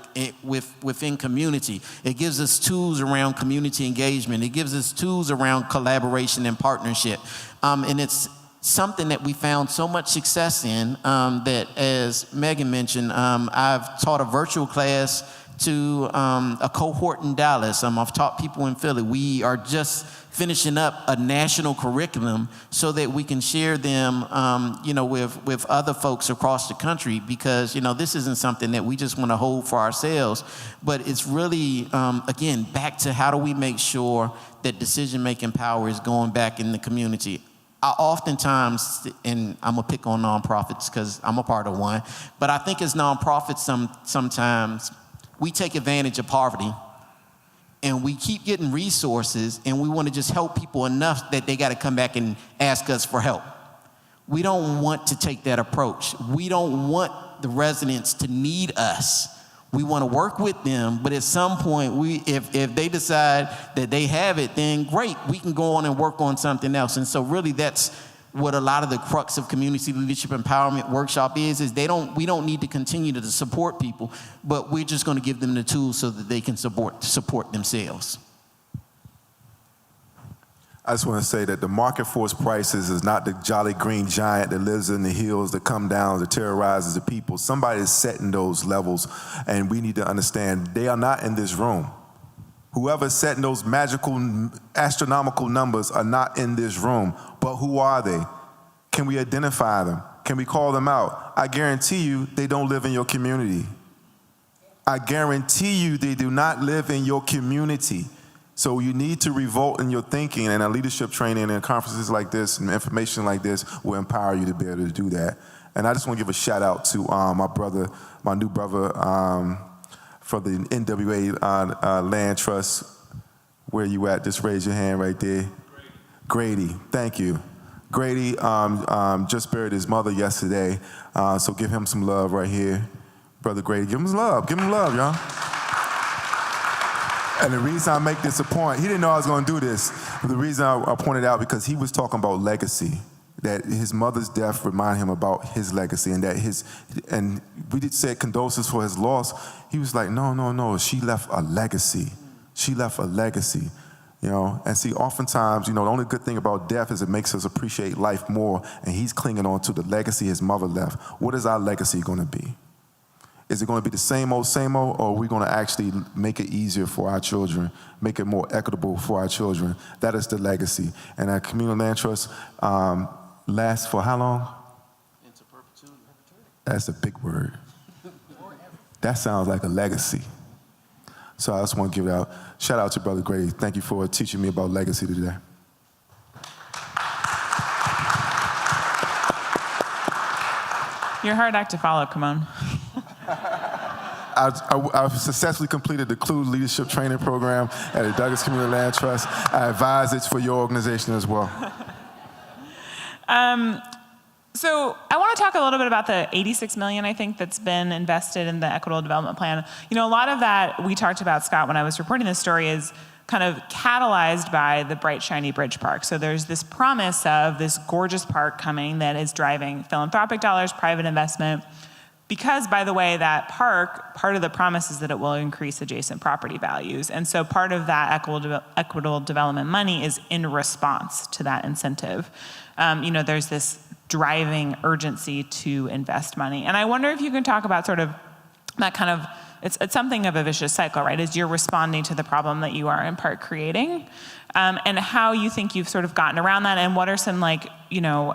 within community. It gives us tools around community engagement. It gives us tools around collaboration and partnership. And it's something that we found so much success in that, as Megan mentioned, I've taught a virtual class to a cohort in Dallas. I've taught people in Philly. We are just finishing up a national curriculum so that we can share them, with other folks across the country, because, this isn't something that we just want to hold for ourselves, but it's really, again, back to how do we make sure that decision-making power is going back in the community. I oftentimes, and I'm going to pick on nonprofits because I'm a part of one, but I think as nonprofits sometimes we take advantage of poverty, and we keep getting resources, and we want to just help people enough that they got to come back and ask us for help. We don't want to take that approach. We don't want the residents to need us. We want to work with them, but at some point, if they decide that they have it, then great, we can go on and work on something else. And so really that's what a lot of the crux of community leadership empowerment workshop is we don't need to continue to support people, but we're just going to give them the tools so that they can support themselves. I just want to say that the market force prices is not the jolly green giant that lives in the hills that come down that terrorizes the people. Somebody is setting those levels, and we need to understand they are not in this room. Whoever's setting those magical, astronomical numbers are not in this room. But who are they? Can we identify them? Can we call them out? I guarantee you they don't live in your community. I guarantee you they do not live in your community. So you need to revolt in your thinking, and a leadership training and conferences like this and information like this will empower you to be able to do that. And I just want to give a shout out to my new brother, for the NWA Land Trust. Where you at? Just raise your hand right there. Grady, thank you. Grady just buried his mother yesterday, so give him some love right here. Brother Grady, give him love, y'all. And the reason I make this a point, he didn't know I was gonna do this, but the reason I pointed out, because he was talking about legacy, that his mother's death reminded him about his legacy, and we did say condolences for his loss. He was like, no, she left a legacy. She left a legacy, And see, oftentimes, the only good thing about death is it makes us appreciate life more, and he's clinging on to the legacy his mother left. What is our legacy gonna be? Is it gonna be the same old, or are we gonna actually make it easier for our children, make it more equitable for our children? That is the legacy. And our communal land trust lasts for how long? Into perpetuity. That's a big word. That sounds like a legacy. So I just want to give it out. Shout out to Brother Grady. Thank you for teaching me about legacy today. You're a hard act to follow, come on. I've successfully completed the CLUE Leadership Training Program at the Douglas Community Land Trust. I advise it for your organization as well. So I want to talk a little bit about the $86 million, I think, that's been invested in the Equitable Development Plan. You know, a lot of that we talked about, Scott, when I was reporting this story is kind of catalyzed by the bright, shiny bridge park. So there's this promise of this gorgeous park coming that is driving philanthropic dollars, private investment, because, by the way, that park, part of the promise is that it will increase adjacent property values. And so part of that equitable development money is in response to that incentive. You know, there's this driving urgency to invest money. And I wonder if you can talk about sort of that kind of, it's something of a vicious cycle, right? As you're responding to the problem that you are in part creating, and how you think you've sort of gotten around that, and what are some like, you know,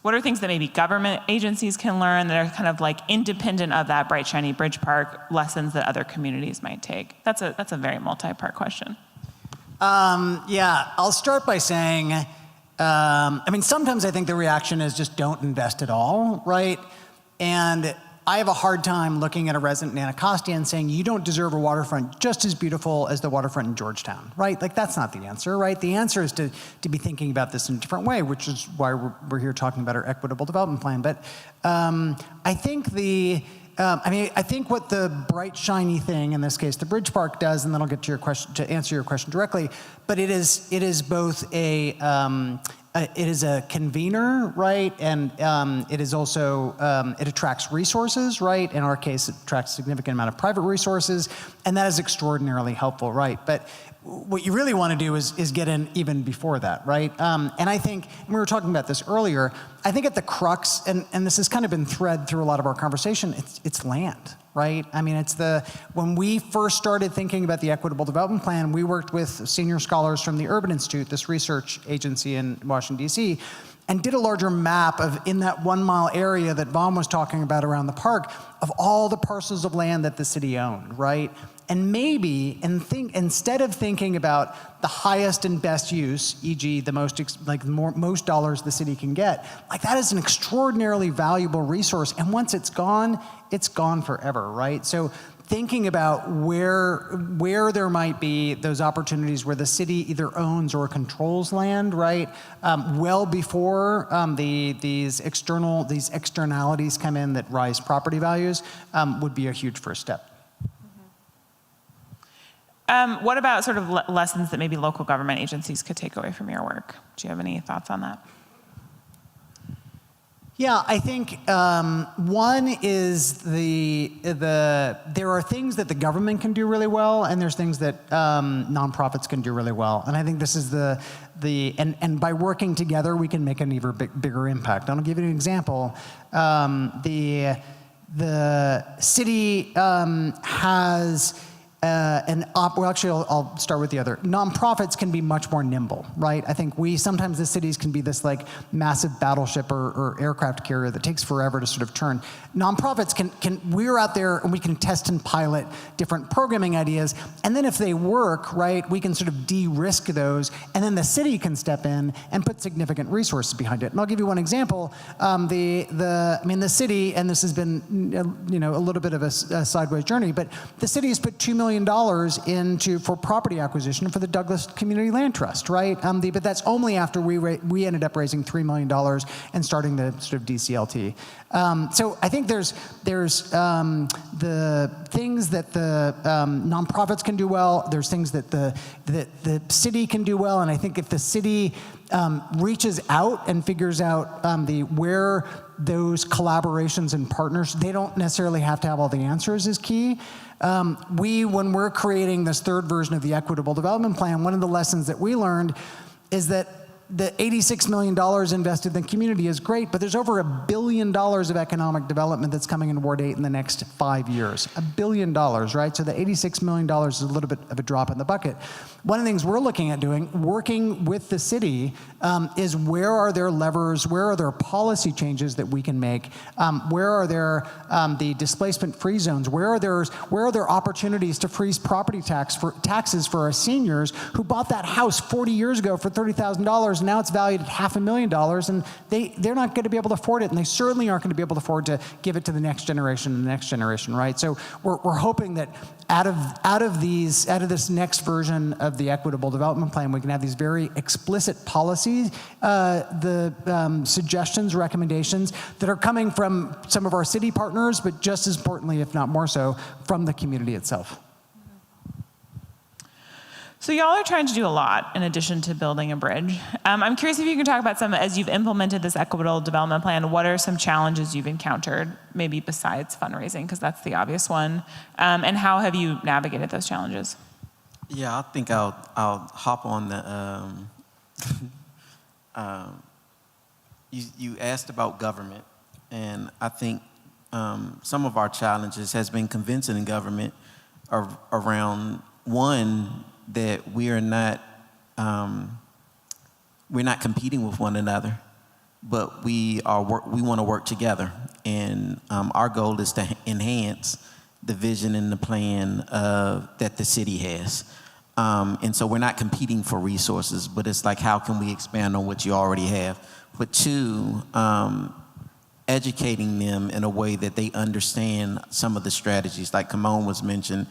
what are things that maybe government agencies can learn that are kind of like independent of that bright, shiny bridge park, lessons that other communities might take? That's a very multi-part question. Yeah, I'll start by saying, I mean, sometimes I think the reaction is just don't invest at all, right? And I have a hard time looking at a resident in Anacostia and saying, you don't deserve a waterfront just as beautiful as the waterfront in Georgetown, right? Like, that's not the answer, right? The answer is to be thinking about this in a different way, which is why we're here talking about our equitable development plan. But I think I think what the bright, shiny thing, in this case, the Bridge Park does, and then I'll get to your question, to answer your question directly, but it is both it is a convener, right? And it is also, it attracts resources, right? In our case, it attracts a significant amount of private resources, and that is extraordinarily helpful, right? But what you really want to do is get in even before that, right? And I think, and we were talking about this earlier, I think at the crux, and this has kind of been thread through a lot of our conversation, it's land, right? I mean, when we first started thinking about the Equitable Development Plan, we worked with senior scholars from the Urban Institute, this research agency in Washington, D.C., and did a larger map of, in that 1 mile area that Vaughn was talking about around the park, of all the parcels of land that the city owned, right? And maybe, instead of thinking about the highest and best use, e.g. the most dollars the city can get, like, that is an extraordinarily valuable resource. And once it's gone forever, right? So thinking about where there might be those opportunities where the city either owns or controls land, right? Well before these externalities come in that rise property values, would be a huge first step. What about sort of lessons that maybe local government agencies could take away from your work? Do you have any thoughts on that? Yeah, I think one is there are things that the government can do really well, and there's things that nonprofits can do really well. And I think this is and by working together, we can make an even bigger impact. I'll give you an example. The city has I'll start with the other. Nonprofits can be much more nimble, right? I think sometimes the cities can be this like massive battleship or aircraft carrier that takes forever to sort of turn. Nonprofits we're out there and we can test and pilot different programming ideas, and then if they work, right, we can sort of de-risk those, and then the city can step in and put significant resources behind it. And I'll give you one example. The city, and this has been a little bit of a sideways journey, but the city has put $2 million for property acquisition for the Douglas Community Land Trust, right? But that's only after we ended up raising $3 million and starting the sort of DCLT. So I think there's the things that the nonprofits can do well. There's things that the city can do well, and I think if the city reaches out and figures out where those collaborations and partners, they don't necessarily have to have all the answers, is key. When we're creating this third version of the Equitable Development Plan, one of the lessons that we learned is that the $86 million invested in the community is great, but there's over $1 billion of economic development that's coming in Ward 8 in the next 5 years. $1 billion, right? So the $86 million is a little bit of a drop in the bucket. One of the things we're looking at doing, working with the city, is where are there levers, where are there policy changes that we can make, where are there the displacement-free zones, where are there opportunities to freeze property taxes for our seniors who bought that house 40 years ago for $30,000 and now it's valued at $500,000, and they're not going to be able to afford it, and they certainly aren't going to be able to afford to give it to the next generation and the next generation, right? So we're hoping that out of this next version of the equitable development plan, we can have these very explicit policies, suggestions, recommendations that are coming from some of our city partners, but just as importantly, if not more so, from the community itself. So y'all are trying to do a lot in addition to building a bridge. I'm curious if you can talk about some, as you've implemented this equitable development plan, what are some challenges you've encountered, maybe besides fundraising, because that's the obvious one, and how have you navigated those challenges? Yeah, I think I'll hop on the, you asked about government, and I think some of our challenges has been convincing government around, one, that we're not competing with one another, but we want to work together, and our goal is to enhance the vision and the plan that the city has, and so we're not competing for resources, but it's like, how can we expand on what you already have? But two, educating them in a way that they understand some of the strategies, like Kimon was mentioned.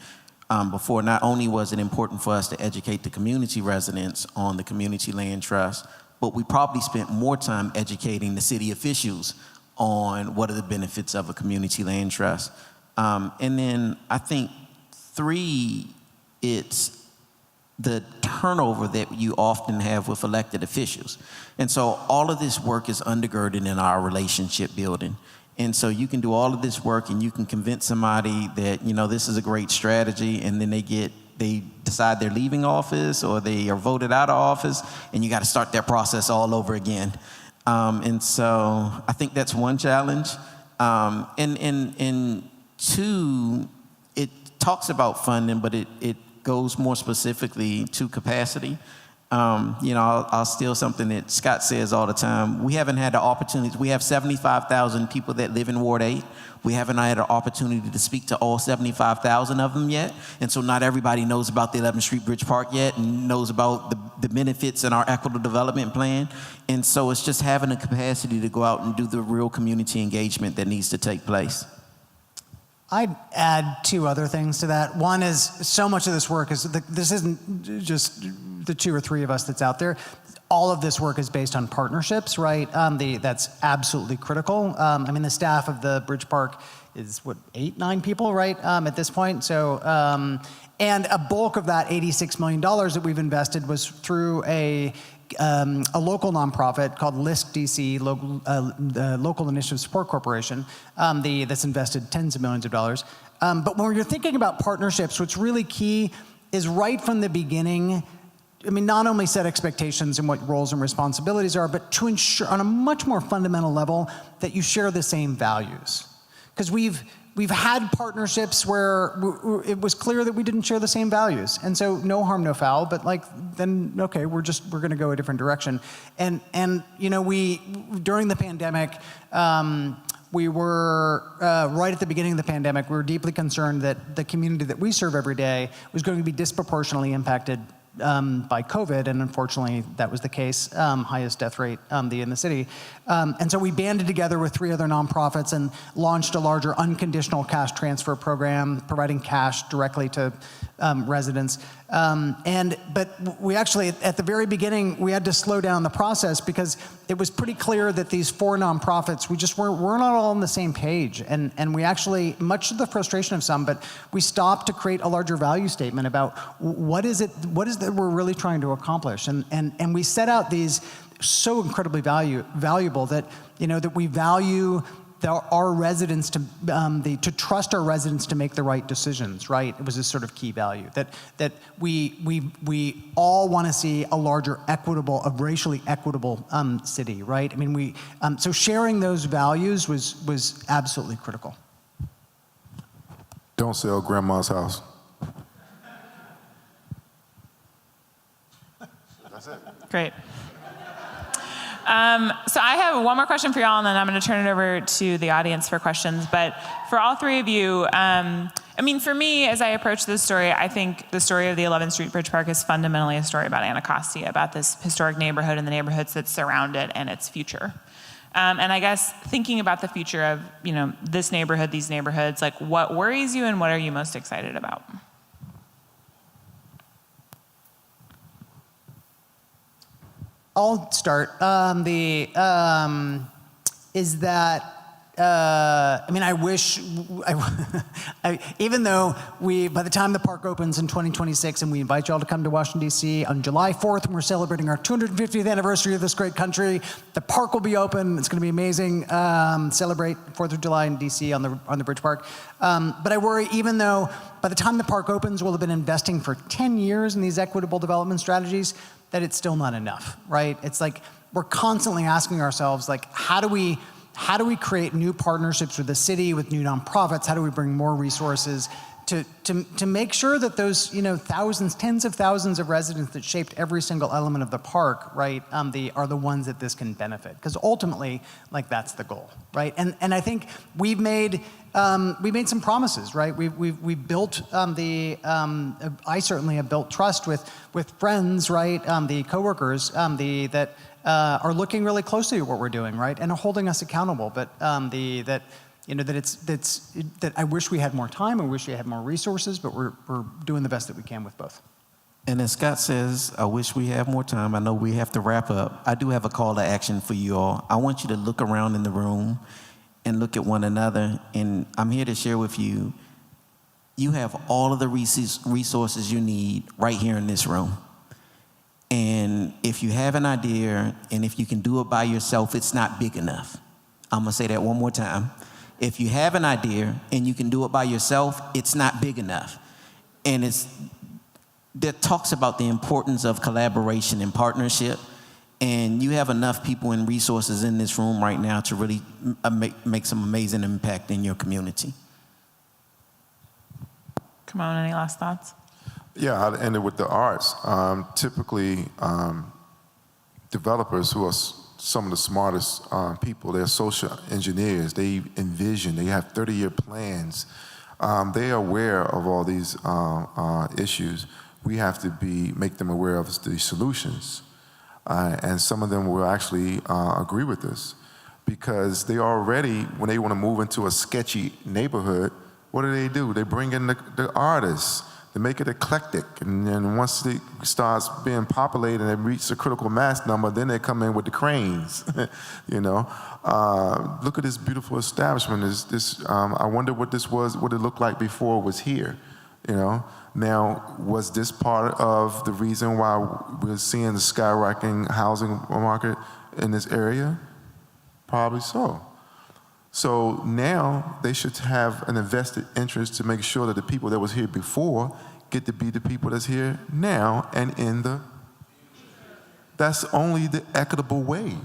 Before, not only was it important for us to educate the community residents on the community land trust, but we probably spent more time educating the city officials on what are the benefits of a community land trust. And then I think three, it's the turnover that you often have with elected officials. And so all of this work is undergirded in our relationship building. And so you can do all of this work and you can convince somebody that, this is a great strategy, and then they decide they're leaving office or they are voted out of office, and you got to start that process all over again. And so I think that's one challenge. And two, it talks about funding, but it goes more specifically to capacity. I'll steal something that Scott says all the time. We haven't had the opportunity. We have 75,000 people that live in Ward 8. We haven't had an opportunity to speak to all 75,000 of them yet. And so not everybody knows about the 11th Street Bridge Park yet and knows about the benefits in our equitable development plan. And so it's just having the capacity to go out and do the real community engagement that needs to take place. I'd add two other things to that. One is, so much of this work is, this isn't just the two or three of us that's out there. All of this work is based on partnerships, right? That's absolutely critical. The staff of the Bridge Park is, 8, 9 people, right, at this point? So, and a bulk of that $86 million that we've invested was through a local nonprofit called LISC DC, Local Initiative Support Corporation, that's invested tens of millions of dollars. But when you're thinking about partnerships, what's really key is right from the beginning, not only set expectations and what roles and responsibilities are, but to ensure on a much more fundamental level that you share the same values. Because we've had partnerships where it was clear that we didn't share the same values. And so no harm, no foul, but then, okay, we're going to go a different direction. And we, during the pandemic, we were, right at the beginning of the pandemic, we were deeply concerned that the community that we serve every day was going to be disproportionately impacted by COVID, and unfortunately that was the case, highest death rate in the city. And so we banded together with 3 other nonprofits and launched a larger unconditional cash transfer program, providing cash directly to residents. But we actually, at the very beginning, we had to slow down the process because it was pretty clear that these 4 nonprofits, we're not all on the same page. And we actually, much to the frustration of some, but we stopped to create a larger value statement about what is it that we're really trying to accomplish. And we set out these so incredibly valuable that, that we value our residents to trust our residents to make the right decisions, right? It was a sort of key value that we all want to see a larger racially equitable city, right? So sharing those values was absolutely critical. Don't sell grandma's house. Great. So I have one more question for y'all, and then I'm going to turn it over to the audience for questions. But for all three of you, I mean, for me, as I approach this story, I think the story of the 11th Street Bridge Park is fundamentally a story about Anacostia, about this historic neighborhood and the neighborhoods that surround it and its future. And I guess thinking about the future of, this neighborhood, these neighborhoods, like what worries you and what are you most excited about? I'll start. Is that, I wish, even though by the time the park opens in 2026 and we invite you all to come to Washington, D.C. on July 4th, and we're celebrating our 250th anniversary of this great country, the park will be open. It's going to be amazing. Celebrate 4th of July in D.C. on the Bridge Park. But I worry, even though by the time the park opens, we'll have been investing for 10 years in these equitable development strategies, that it's still not enough, right? It's like we're constantly asking ourselves, like, how do we create new partnerships with the city, with new nonprofits? How do we bring more resources to make sure that those thousands, tens of thousands of residents that shaped every single element of the park, right, are the ones that this can benefit? Because ultimately, like, that's the goal, right? And I think we've made some promises, right? We've built I certainly have built trust with friends, right? The coworkers, that are looking really closely at what we're doing, right, and are holding us accountable. But that I wish we had more time. I wish we had more resources. But we're doing the best that we can with both. And as Scott says, I wish we had more time. I know we have to wrap up. I do have a call to action for you all. I want you to look around in the room and look at one another. And I'm here to share with you, you have all of the resources you need right here in this room. And if you have an idea, and if you can do it by yourself, it's not big enough. I'm going to say that one more time. If you have an idea and you can do it by yourself, it's not big enough. And that talks about the importance of collaboration and partnership. And you have enough people and resources in this room right now to really make some amazing impact in your community. Come on, any last thoughts? Yeah, I'd end it with the arts. Typically, developers who are some of the smartest people, they're social engineers. They envision, they have 30-year plans. They are aware of all these issues. We have to make them aware of the solutions. And some of them will actually agree with this, because they already, when they want to move into a sketchy neighborhood, what do? They bring in the artists. They make it eclectic, and then once it starts being populated and it reaches a critical mass number, then they come in with the cranes. Look at this beautiful establishment. I wonder what this was, what it looked like before it was here. Now, was this part of the reason why we're seeing the skyrocketing housing market in this area? Probably so. So now they should have an invested interest to make sure that the people that was here before get to be the people that's here now and in the. That's only the equitable way.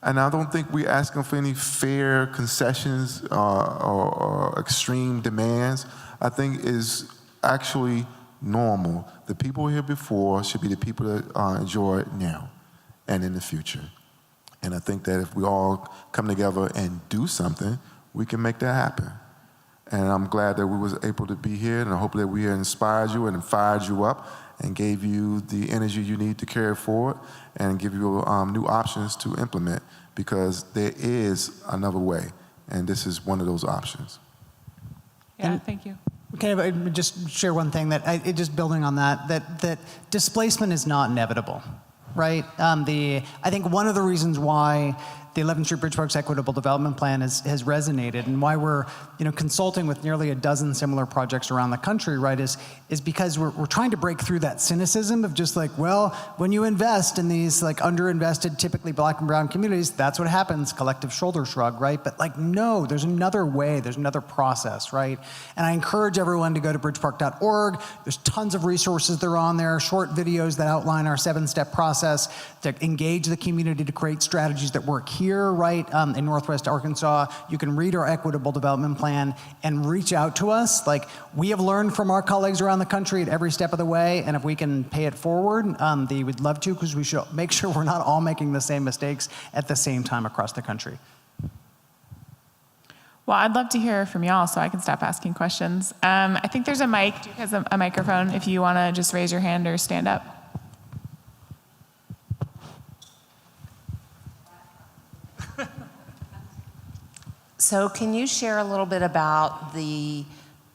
And I don't think we're asking for any fair concessions or extreme demands. I think is actually normal. The people here before should be the people that enjoy it now and in the future. And I think that if we all come together and do something, we can make that happen. And I'm glad that we was able to be here, and I hope that we inspired you and fired you up and gave you the energy you need to carry forward and give you new options to implement, because there is another way, and this is one of those options. Yeah, thank you. Can I just share one thing just building on that displacement is not inevitable. Right? I think one of the reasons why the 11th Street Bridge Park's Equitable Development Plan has resonated, and why we're consulting with nearly a dozen similar projects around the country, right, is because we're trying to break through that cynicism of just like, well, when you invest in these like underinvested, typically black and brown communities, that's what happens, collective shoulder shrug, right? But like, no, there's another way, there's another process, right? And I encourage everyone to go to bridgepark.org. There's tons of resources that are on there, short videos that outline our 7-step process to engage the community to create strategies that work here, right, in Northwest Arkansas, you can read our equitable development plan and reach out to us. Like, we have learned from our colleagues around the country at every step of the way, and if we can pay it forward, they would love to, because we should make sure we're not all making the same mistakes at the same time across the country. Well, I'd love to hear from y'all so I can stop asking questions. I think there's a mic. Duke has a microphone if you want to just raise your hand or stand up. So can you share a little bit about the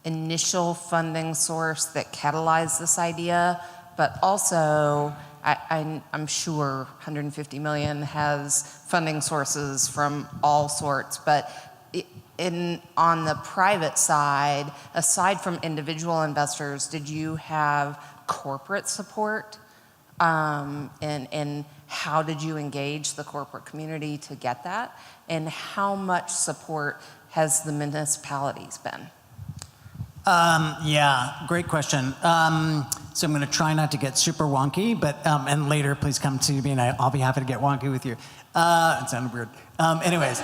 initial funding source that catalyzed this idea, but also I'm sure 150 million has funding sources from all sorts, but on the private side, aside from individual investors, did you have corporate support? And how did you engage the corporate community to get that? And how much support has the municipalities been? Yeah, great question. So I'm going to try not to get super wonky, but and later please come to me and I'll be happy to get wonky with you. It sounded weird. Anyways,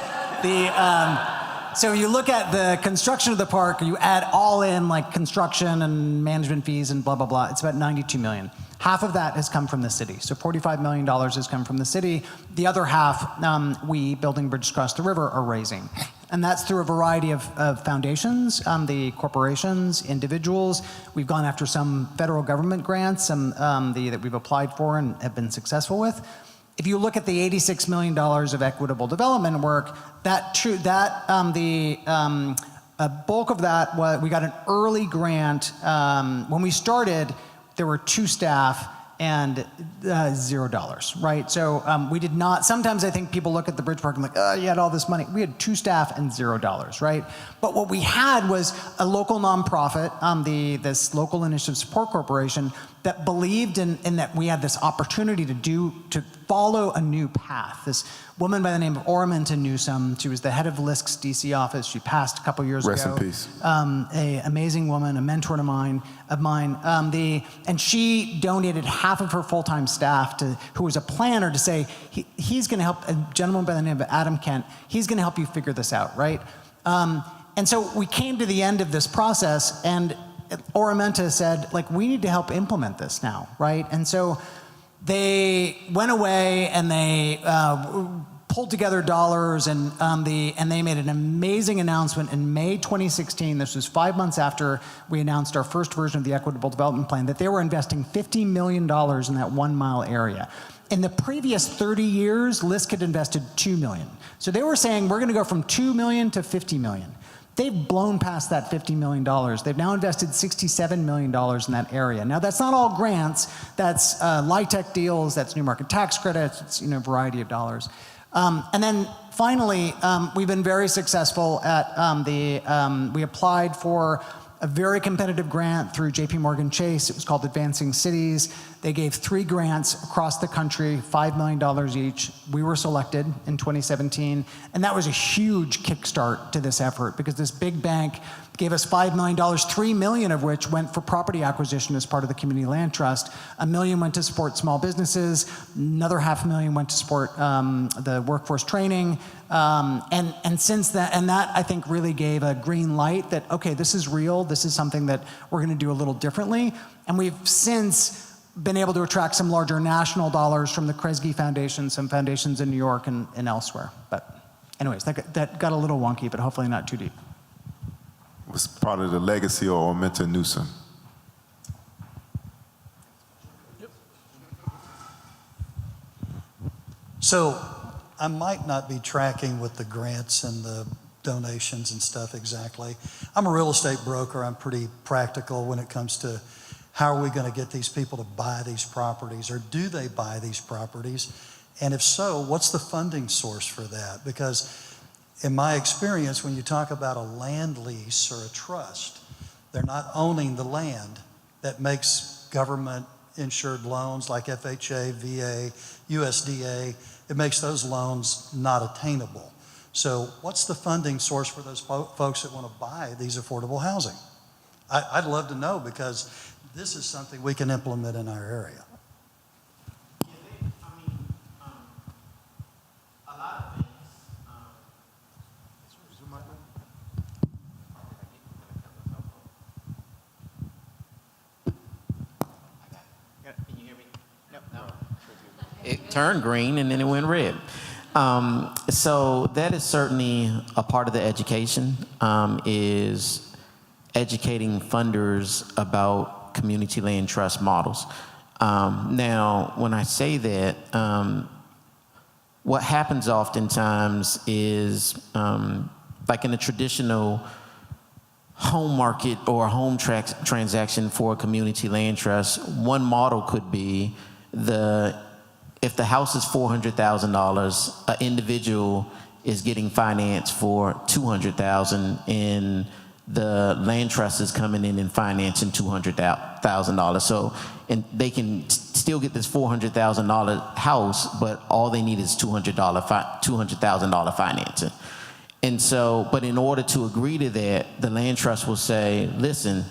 so you look at the construction of the park, you add all in like construction and management fees and blah, blah, blah. It's about 92 million. Half of that has come from the city. So $45 million has come from the city. The other half, we, Building Bridges Across the River, are raising. And that's through a variety of foundations, the corporations, individuals. We've gone after some federal government grants, that we've applied for and have been successful with. If you look at the $86 million of equitable development work, a bulk of that was, we got an early grant. When we started, there were 2 staff and $0, right? So we did not, sometimes I think people look at the Bridge Park and like, oh, you had all this money. We had 2 staff and $0, right? But what we had was a local nonprofit, this Local Initiative Support Corporation, that believed in that we had this opportunity to follow a new path. This woman by the name of Araminta Newsom, she was the head of LISC's DC office. She passed a couple years ago. Rest in peace. A amazing woman, a mentor of mine. And she donated half of her full-time staff who was a planner, to say he's going to help, a gentleman by the name of Adam Kent. He's going to help you figure this out, right? And so we came to the end of this process, and Araminta said, like, we need to help implement this now, right? And so they went away and they pulled together dollars, and they made an amazing announcement in May 2016. This was 5 months after we announced our first version of the Equitable Development Plan, that they were investing $50 million in that 1 mile area. In the previous 30 years, LISC had invested $2 million. So they were saying, we're going to go from $2 million to $50 million. They've blown past that $50 million. They've now invested $67 million in that area. Now, that's not all grants. That's LIHTC deals, that's new market tax credits, it's a variety of dollars. And then finally, we've been very successful at we applied for a very competitive grant through JP Morgan Chase. It was called Advancing Cities. They gave 3 grants across the country, $5 million each. We were selected in 2017, and that was a huge kickstart to this effort, because this big bank gave us $5 million, $3 million of which went for property acquisition as part of the Community Land Trust. $1 million went to support small businesses. Another $500,000 went to support the workforce training. And since that, and that I think really gave a green light that, okay, this is real. This is something that we're going to do a little differently. And we've since been able to attract some larger national dollars from the Kresge Foundation, some foundations in New York and elsewhere. But anyways, that got a little wonky, but hopefully not too deep. Was part of the legacy of Araminta Newsom. So I might not be tracking with the grants and the donations and stuff exactly. I'm a real estate broker. I'm pretty practical when it comes to how are we going to get these people to buy these properties, or do they buy these properties? And if so, what's the funding source for that? Because in my experience, when you talk about a land lease or a trust, they're not owning the land. That makes government insured loans like FHA, VA, USDA, it makes those loans not attainable. So what's the funding source for those folks that want to buy these affordable housing? I'd love to know, because this is something we can implement in our area. A lot of things turned green and then it went red. So that is certainly a part of the education, is educating funders about community land trust models. Now, when I say that, what happens oftentimes is, like in a traditional home market or a home transaction for a community land trust, one model could be if the house is $400,000, an individual is getting financed for $200,000, and the land trust is coming in and financing $200,000. So, and they can still get this $400,000 house, but all they need is $200,000 financing. And so, but in order to agree to that, the land trust will say, listen,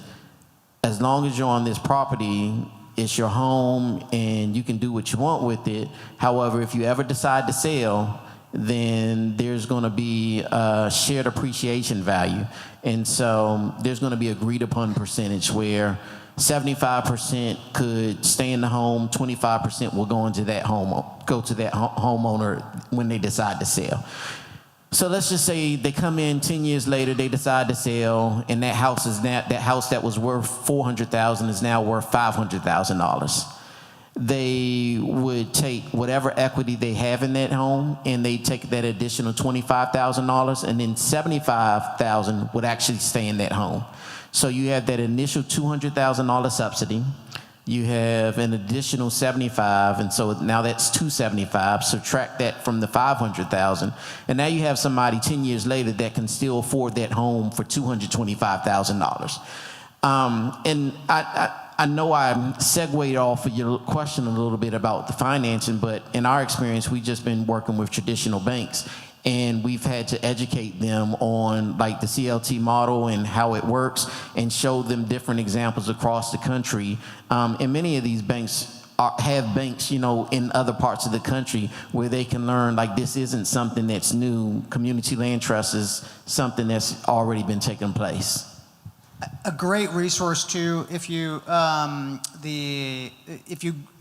as long as you're on this property, it's your home and you can do what you want with it. However, if you ever decide to sell, then there's going to be a shared appreciation value. And so there's going to be agreed upon percentage where 75% could stay in the home, 25% will go to that homeowner when they decide to sell. So let's just say they come in 10 years later, they decide to sell, and that house that was worth $400,000 is now worth $500,000. They would take whatever equity they have in that home, and they take that additional $25,000, and then $75,000 would actually stay in that home. So you have that initial $200,000 subsidy. You have an additional $75,000, and so now that's $275,000. Subtract that from the $500,000, and now you have somebody 10 years later that can still afford that home for $225,000. And I know I segued off of your question a little bit about the financing, but in our experience, we've just been working with traditional banks, and we've had to educate them on like the CLT model and how it works, and show them different examples across the country. And many of these banks have banks, in other parts of the country where they can learn like this isn't something that's new. Community land trust is something that's already been taking place. A great resource too, if you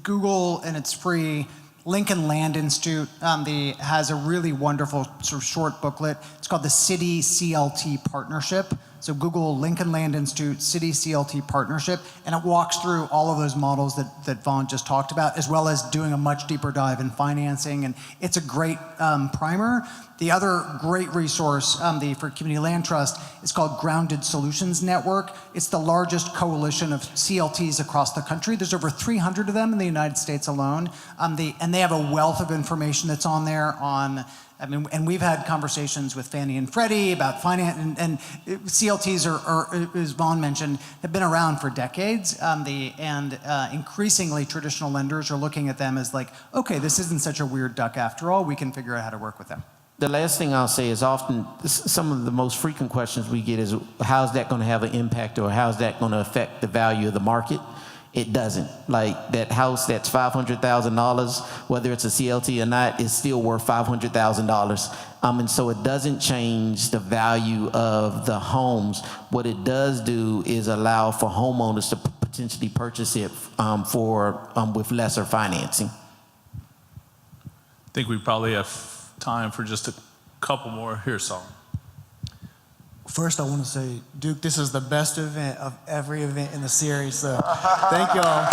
Google, and it's free, Lincoln Land Institute has a really wonderful sort of short booklet. It's called the City CLT Partnership. So Google Lincoln Land Institute City CLT Partnership, and it walks through all of those models that Vaughn just talked about, as well as doing a much deeper dive in financing, and it's a great primer. The other great resource for Community Land Trust is called Grounded Solutions Network. It's the largest coalition of CLTs across the country. There's over 300 of them in the United States alone, and they have a wealth of information that's on there and we've had conversations with Fannie and Freddie about finance, and CLTs are, as Vaughn mentioned, have been around for decades, increasingly traditional lenders are looking at them as like, okay, this isn't such a weird duck after all, we can figure out how to work with them. The last thing I'll say is often some of the most frequent questions we get is, how's that going to have an impact, or how's that going to affect the value of the market? It doesn't. Like that house that's $500,000, whether it's a CLT or not, is still worth $500,000. And so it doesn't change the value of the homes. What it does do is allow for homeowners to potentially purchase it with lesser financing. I think we probably have time for just a couple more. Here, Saul. First, I want to say, Duke, this is the best event of every event in the series, so thank y'all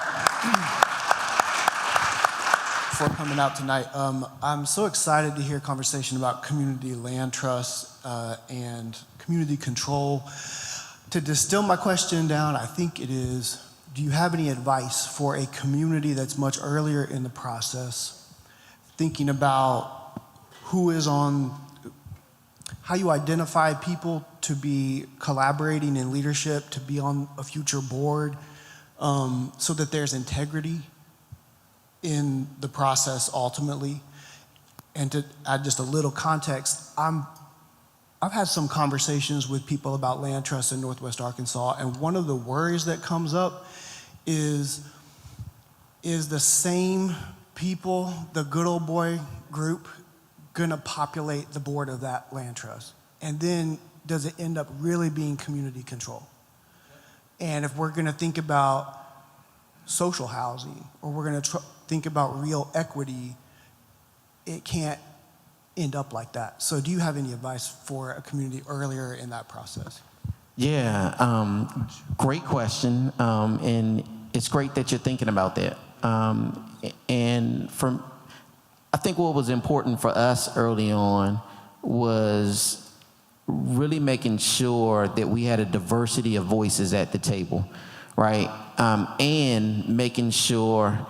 for coming out tonight. I'm so excited to hear a conversation about community land trust and community control. To distill my question down, I think it is, do you have any advice for a community that's much earlier in the process, thinking about who is on, how you identify people to be collaborating in leadership, to be on a future board, so that there's integrity in the process ultimately? And to add just a little context, I've had some conversations with people about land trusts in Northwest Arkansas, and one of the worries that comes up is the same people, the good old boy group, gonna populate the board of that land trust? And then does it end up really being community control? And if we're gonna think about social housing, or we're gonna think about real equity, it can't end up like that. So do you have any advice for a community earlier in that process? Yeah, great question, and it's great that you're thinking about that. And I think what was important for us early on was really making sure that we had a diversity of voices at the table, right? And making sure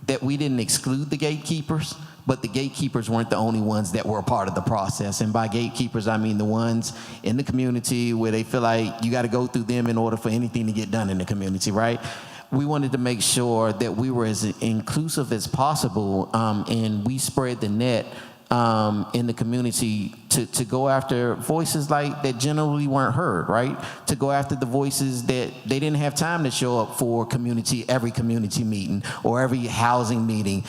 that we didn't exclude the gatekeepers, but the gatekeepers weren't the only ones that were a part of the process. And by gatekeepers, I mean the ones in the community where they feel like you got to go through them in order for anything to get done in the community, right? We wanted to make sure that we were as inclusive as possible, and we spread the net in the community to go after voices like that generally weren't heard, right? To go after the voices that they didn't have time to show up for every community meeting or every housing meeting.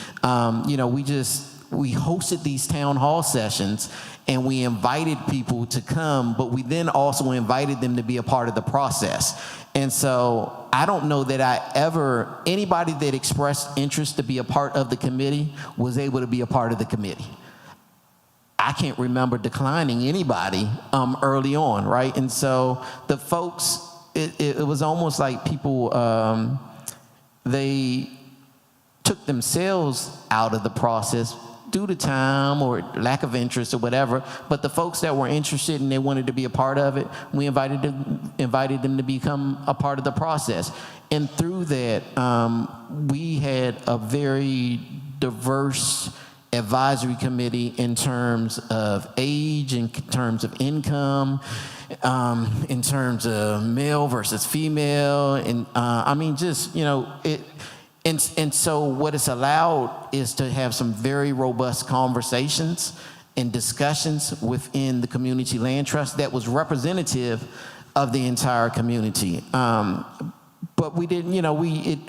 We hosted these town hall sessions and we invited people to come, but we then also invited them to be a part of the process. And so I don't know that anybody that expressed interest to be a part of the committee was able to be a part of the committee. I can't remember declining anybody early on, right? And so the folks, it was almost like people, they took themselves out of the process due to time or lack of interest or whatever, but the folks that were interested and they wanted to be a part of it, we invited them to become a part of the process. And through that, we had a very diverse advisory committee in terms of age, in terms of income, in terms of male versus female, and And so what it's allowed is to have some very robust conversations and discussions within the Community Land Trust that was representative of the entire community. But we didn't,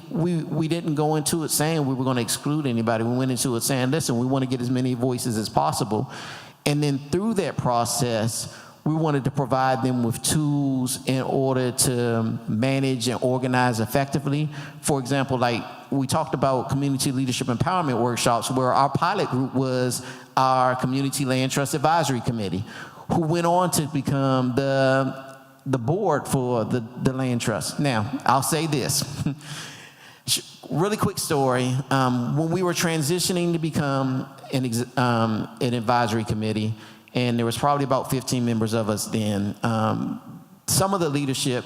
we didn't go into it saying we were going to exclude anybody. We went into it saying, listen, we want to get as many voices as possible. And then through that process, we wanted to provide them with tools in order to manage and organize effectively. For example, like we talked about community leadership empowerment workshops, where our pilot group was our Community Land Trust Advisory Committee, who went on to become the board for the land trust. Now, I'll say this. Really quick story. When we were transitioning to become an advisory committee, and there was probably about 15 members of us then, some of the leadership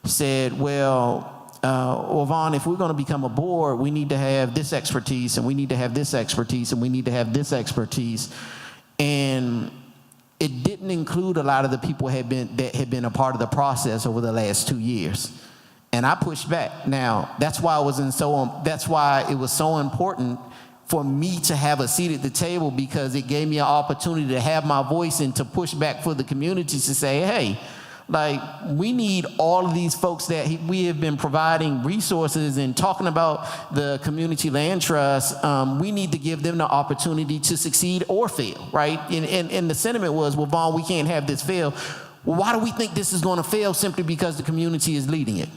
said, well, Vaughn, if we're going to become a board, we need to have this expertise, and we need to have this expertise, and we need to have this expertise. And it didn't include a lot of the people that had been a part of the process over the last 2 years. And I pushed back. Now, that's why it was so important for me to have a seat at the table, because it gave me an opportunity to have my voice and to push back for the community to say, hey, like, we need all of these folks that we have been providing resources and talking about the Community Land Trust. We need to give them the opportunity to succeed or fail, right? And the sentiment was, well, Vaughn, we can't have this fail. Well, why do we think this is going to fail? Simply because the community is leading it.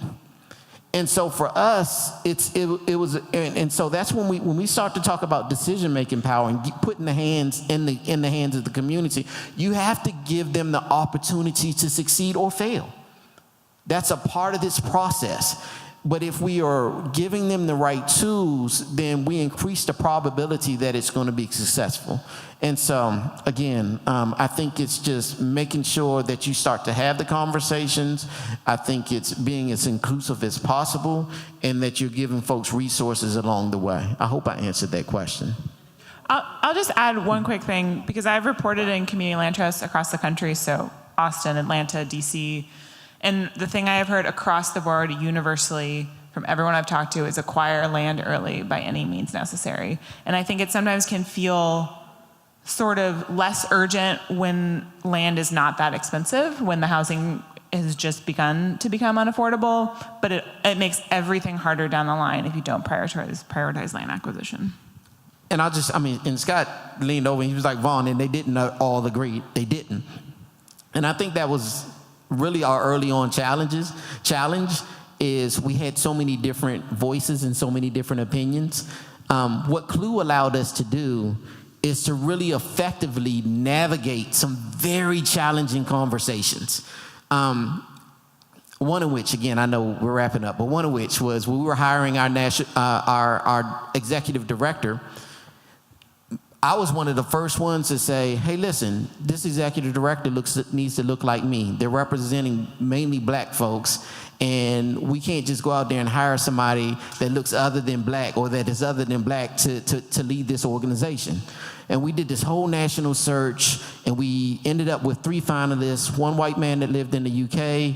And so for us, and so that's when we start to talk about decision-making power and putting the hands in the hands of the community. You have to give them the opportunity to succeed or fail. That's a part of this process. But if we are giving them the right tools, then we increase the probability that it's going to be successful. And so, again, I think it's just making sure that you start to have the conversations. I think it's being as inclusive as possible, and that you're giving folks resources along the way. I hope I answered that question. I'll just add one quick thing, because I've reported in community land trusts across the country, so Austin, Atlanta, DC, and the thing I have heard across the board universally from everyone I've talked to is acquire land early by any means necessary. And I think it sometimes can feel sort of less urgent when land is not that expensive, when the housing has just begun to become unaffordable, but it makes everything harder down the line if you don't prioritize land acquisition. And and Scott leaned over and he was like, Vaughn, and they didn't all agree. They didn't. And I think that was really our early on challenge is we had so many different voices and so many different opinions. What Clue allowed us to do is to really effectively navigate some very challenging conversations. One of which, again, I know we're wrapping up, but one of which was when we were hiring our executive director. I was one of the first ones to say, hey, listen, this executive director needs to look like me. They're representing mainly black folks, and we can't just go out there and hire somebody that looks other than black or that is other than black to lead this organization. And we did this whole national search, and we ended up with 3 finalists, one white man that lived in the UK,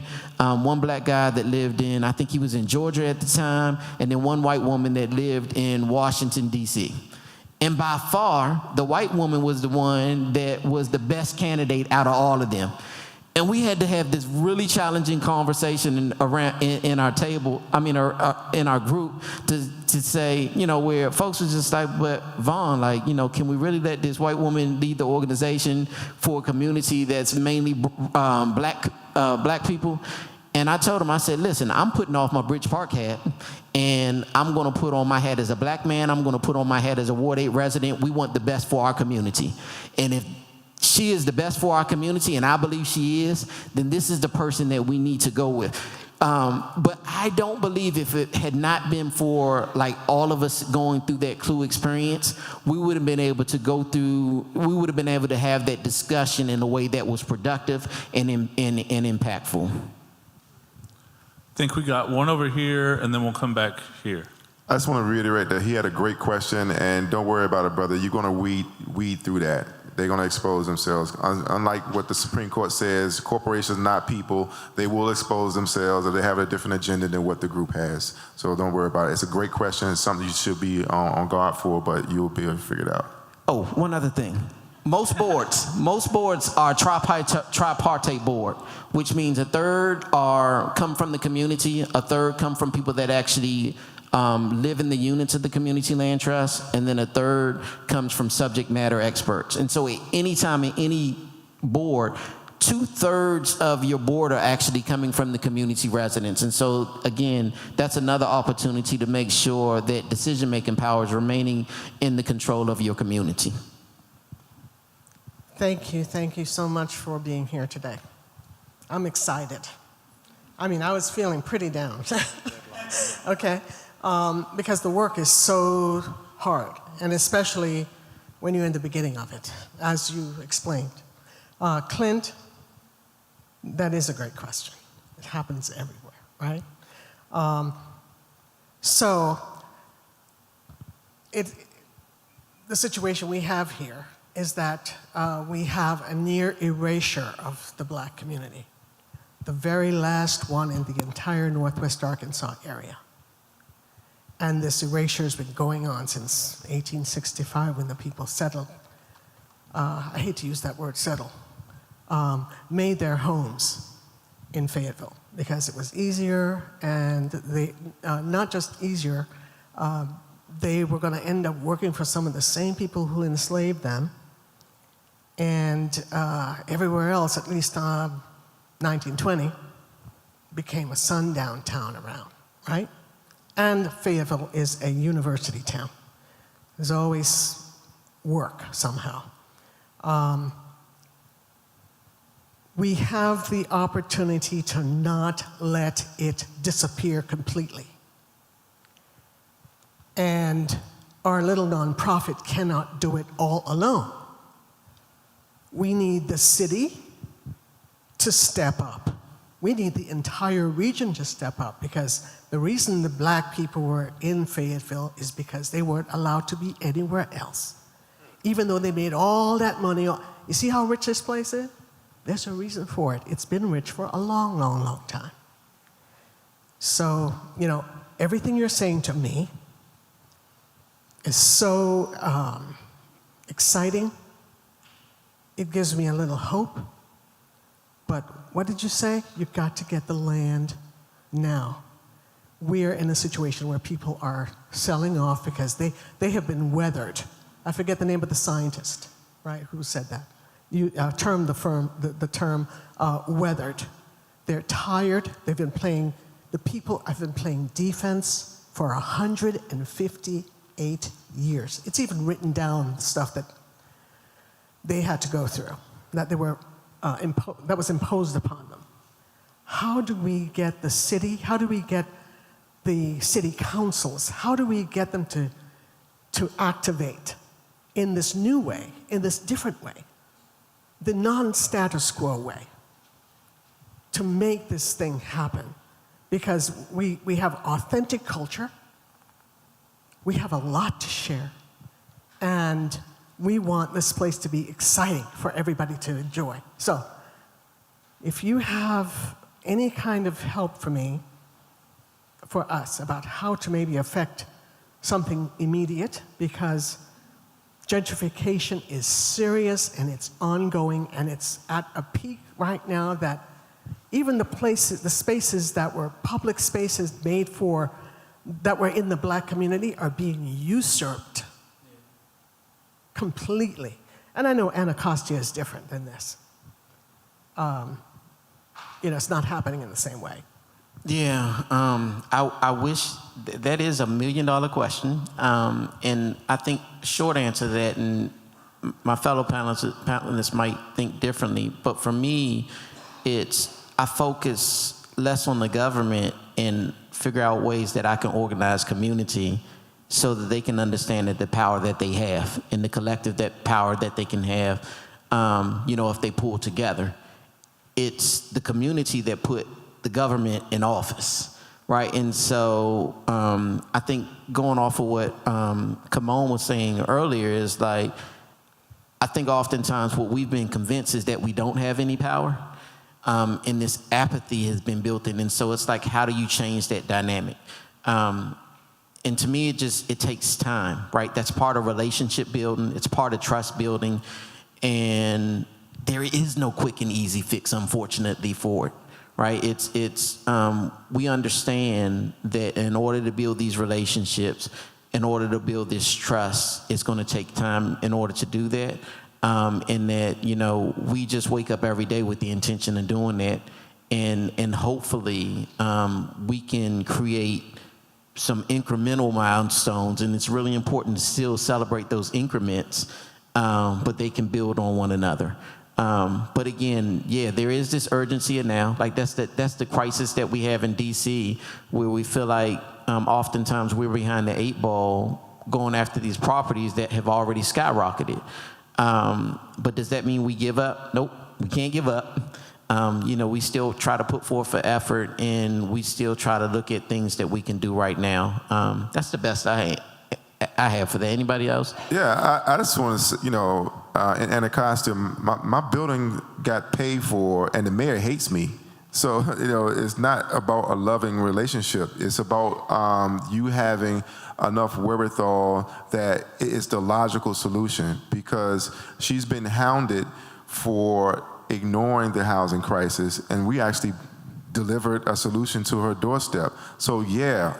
one black guy that lived in, I think he was in Georgia at the time, and then one white woman that lived in Washington, D.C. And by far, the white woman was the one that was the best candidate out of all of them. And we had to have this really challenging conversation in our table, in our group, to say, where folks was just like, but Vaughn, can we really let this white woman lead the organization for a community that's mainly black people? And I told him, I said, listen, I'm putting off my Bridge Park hat, and I'm going to put on my hat as a black man. I'm going to put on my hat as a Ward 8 resident. We want the best for our community. And if she is the best for our community, and I believe she is, then this is the person that we need to go with. But I don't believe if it had not been for all of us going through that Clue experience, we would have been able to have that discussion in a way that was productive and impactful. I think we got one over here, and then we'll come back here. I just want to reiterate that he had a great question, and don't worry about it, brother. You're going to weed through that. They're going to expose themselves. Unlike what the Supreme Court says, corporations not people. They will expose themselves if they have a different agenda than what the group has. So don't worry about it. It's a great question. It's something you should be on guard for, but you'll be able to figure it out. Oh, one other thing. Most boards are tripartite board, which means a third come from the community, a third come from people that actually live in the units of the community land trust, and then a third comes from subject matter experts. And so at any time in any board, 2/3 of your board are actually coming from the community residents. And so again, that's another opportunity to make sure that decision-making power is remaining in the control of your community. Thank you so much for being here today. I'm excited. I was feeling pretty down, okay? Because the work is so hard, and especially when you're in the beginning of it, as you explained. Clint, that is a great question. It happens everywhere, right? The situation we have here is that we have a near erasure of the black community, the very last one in the entire Northwest Arkansas area. And this erasure has been going on since 1865 when the people settled. I hate to use that word, settle, made their homes in Fayetteville because it was easier, and they, not just easier, they were going to end up working for some of the same people who enslaved them. And everywhere else, at least 1920, became a sundown town around, right? And Fayetteville is a university town. There's always work somehow. We have the opportunity to not let it disappear completely. And our little nonprofit cannot do it all alone. We need the city to step up. We need the entire region to step up, because the reason the black people were in Fayetteville is because they weren't allowed to be anywhere else. Even though they made all that money. You see how rich this place is? There's a reason for it. It's been rich for a long, long, long time. So, everything you're saying to me is so exciting. It gives me a little hope. But what did you say? You've got to get the land now. We're in a situation where people are selling off because they have been weathered. I forget the name of the scientist, right, who said that. You termed the term weathered. They're tired. The people have been playing defense for 150 8 years. It's even written down stuff that they had to go through, that they were that was imposed upon them. How do we get the city? How do we get the city councils? How do we get them to activate in this new way, in this different way, the non-status quo way, to make this thing happen? Because we have authentic culture, we have a lot to share, and we want this place to be exciting for everybody to enjoy. So, if you have any kind of help for us about how to maybe affect something immediate, because gentrification is serious and it's ongoing and it's at a peak right now that even the spaces that were public spaces made for, that were in the Black community are being usurped completely. And I know Anacostia is different than this. It's not happening in the same way. Yeah, I wish that is $1 million question, and I think short answer to that, and my fellow panelists might think differently, but for me, I focus less on the government and figure out ways that I can organize community so that they can understand that the power that they have and the collective power that they can have, if they pull together. It's the community that put the government in office, right? And so I think going off of what Kamon was saying earlier is like, I think oftentimes what we've been convinced is that we don't have any power, and this apathy has been built in. And so it's like, how do you change that dynamic? And to me, it takes time, right? That's part of relationship building. It's part of trust building. And there is no quick and easy fix, unfortunately, for it, right? We understand that in order to build these relationships, in order to build this trust, it's going to take time in order to do that. And that, we just wake up every day with the intention of doing that. And hopefully we can create some incremental milestones. And it's really important to still celebrate those increments, but they can build on one another. But again, there is this urgency now. Like that's the crisis that we have in DC, where we feel like oftentimes we're behind the 8 ball going after these properties that have already skyrocketed. But does that mean we give up? Nope, we can't give up. We still try to put forth an effort, and we still try to look at things that we can do right now. That's the best I have for that. Anybody else? Yeah, I just want to say, in Anacostia, my building got paid for, and the mayor hates me. So, it's not about a loving relationship. It's about you having enough wherewithal that it's the logical solution, because she's been hounded for ignoring the housing crisis, and we actually delivered a solution to her doorstep. So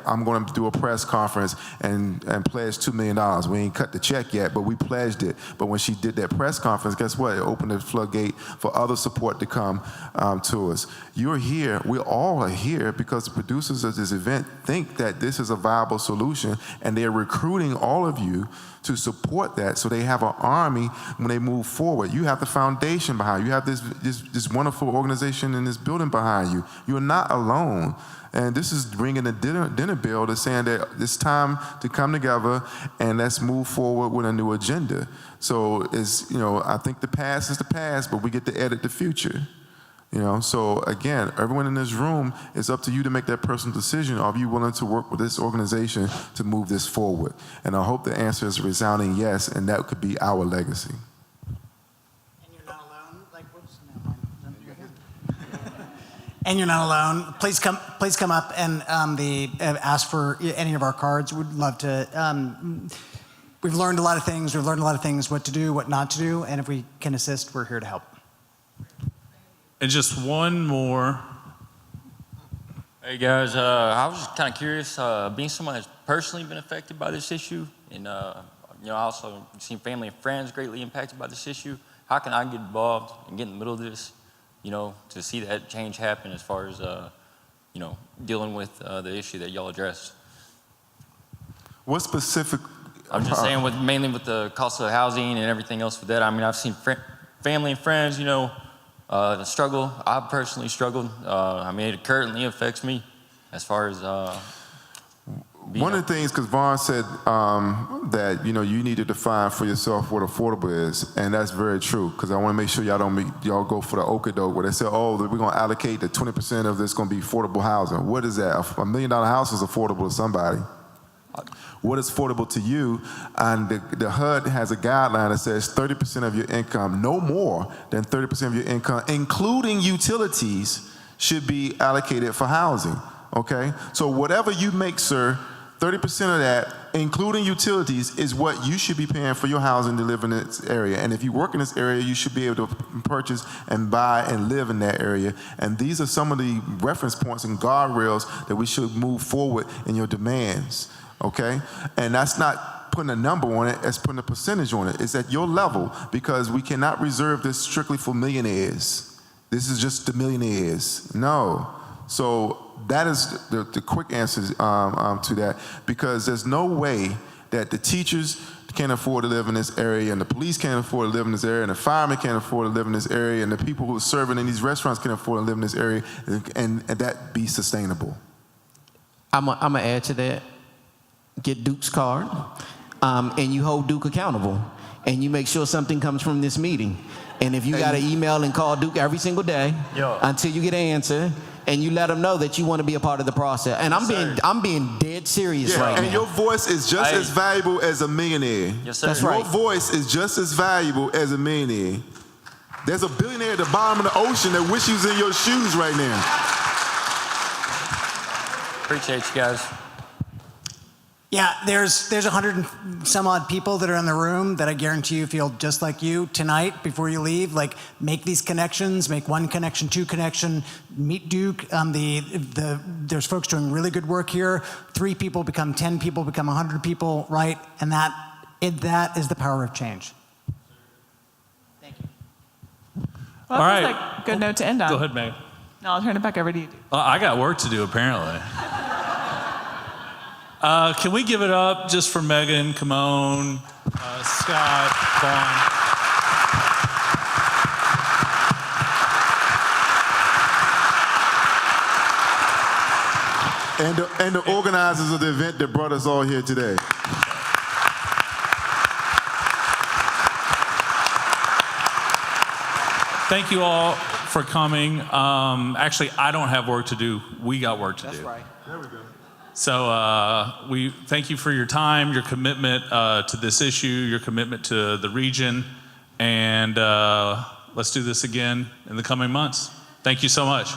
I'm going to do a press conference and pledge $2 million. We ain't cut the check yet, but we pledged it. But when she did that press conference, guess what? It opened the floodgate for other support to come to us. You're here. We all are here because the producers of this event think that this is a viable solution, and they're recruiting all of you to support that, so they have an army when they move forward. You have the foundation behind you. You have this wonderful organization in this building behind you. You're not alone. And this is bringing a dinner bill to saying that it's time to come together and let's move forward with a new agenda. So I think the past is the past, but we get to edit the future. So again, everyone in this room, it's up to you to make that personal decision. Are you willing to work with this organization to move this forward? And I hope the answer is a resounding yes, and that could be our legacy. And you're not alone. And you're not alone. Please come up and ask for any of our cards. We'd love to. We've learned a lot of things. We've learned a lot of things, what to do, what not to do, and if we can assist, we're here to help. And just one more. Hey guys, I was just kind of curious, being someone that's personally been affected by this issue, and I also seen family and friends greatly impacted by this issue. How can I get involved and get in the middle of this, to see that change happen as far as, dealing with the issue that y'all addressed? What specific I'm just saying, mainly with the cost of housing and everything else with that. I mean, I've seen family and friends, the struggle. I've personally struggled. I mean, it currently affects me as far as one of the things, because Vaughn said that you need to define for yourself what affordable is, and that's very true. Because I want to make sure y'all go for the okadoke where they say, oh, we're going to allocate the 20% of this going to be affordable housing. What is that? $1 million house is affordable to somebody. What is affordable to you? And the HUD has a guideline that says 30% of your income, no more than 30% of your income, including utilities, should be allocated for housing. Okay? So whatever you make, sir, 30% of that, including utilities, is what you should be paying for your housing to live in this area. And if you work in this area, you should be able to purchase and buy and live in that area. And these are some of the reference points and guardrails that we should move forward in your demands. Okay? And that's not putting a number on it, it's putting a percentage on it. It's at your level, because we cannot reserve this strictly for millionaires. This is just the millionaires. No. So that is the quick answer to that, because there's no way that the teachers can't afford to live in this area, and the police can't afford to live in this area, and the firemen can't afford to live in this area, and the people who are serving in these restaurants can't afford to live in this area, and that be sustainable. I'm gonna add to that. Get Duke's card, and you hold Duke accountable, and you make sure something comes from this meeting. And if you got to email and call Duke every single day until you get an answer, and you let them know that you want to be a part of the process. And I'm being dead serious right now. And your voice is just as valuable as a millionaire. Yes, sir. That's right. Your voice is just as valuable as a millionaire. There's a billionaire at the bottom of the ocean that wish he was in your shoes right now. Appreciate you guys. Yeah, there's 100 and some odd people that are in the room that I guarantee you feel just like you tonight before you leave. Like, make these connections, make one connection, two connection, meet Duke. There's folks doing really good work here. 3 people become 10 people, become 100 people, right? And that is the power of change. Thank you. Well, All that feels right. like a good note to end on. Go ahead, Meg. No, I'll turn it back over to you. I got work to do, apparently. Can we give it up just for Megan, Kimon, Scott, Vaughn? And the organizers of the event that brought us all here today. Thank you all for coming. Actually, I don't have work to do. We got work to do. That's right. There we go. So we thank you for your time, your commitment to this issue, your commitment to the region, and let's do this again in the coming months. Thank you so much.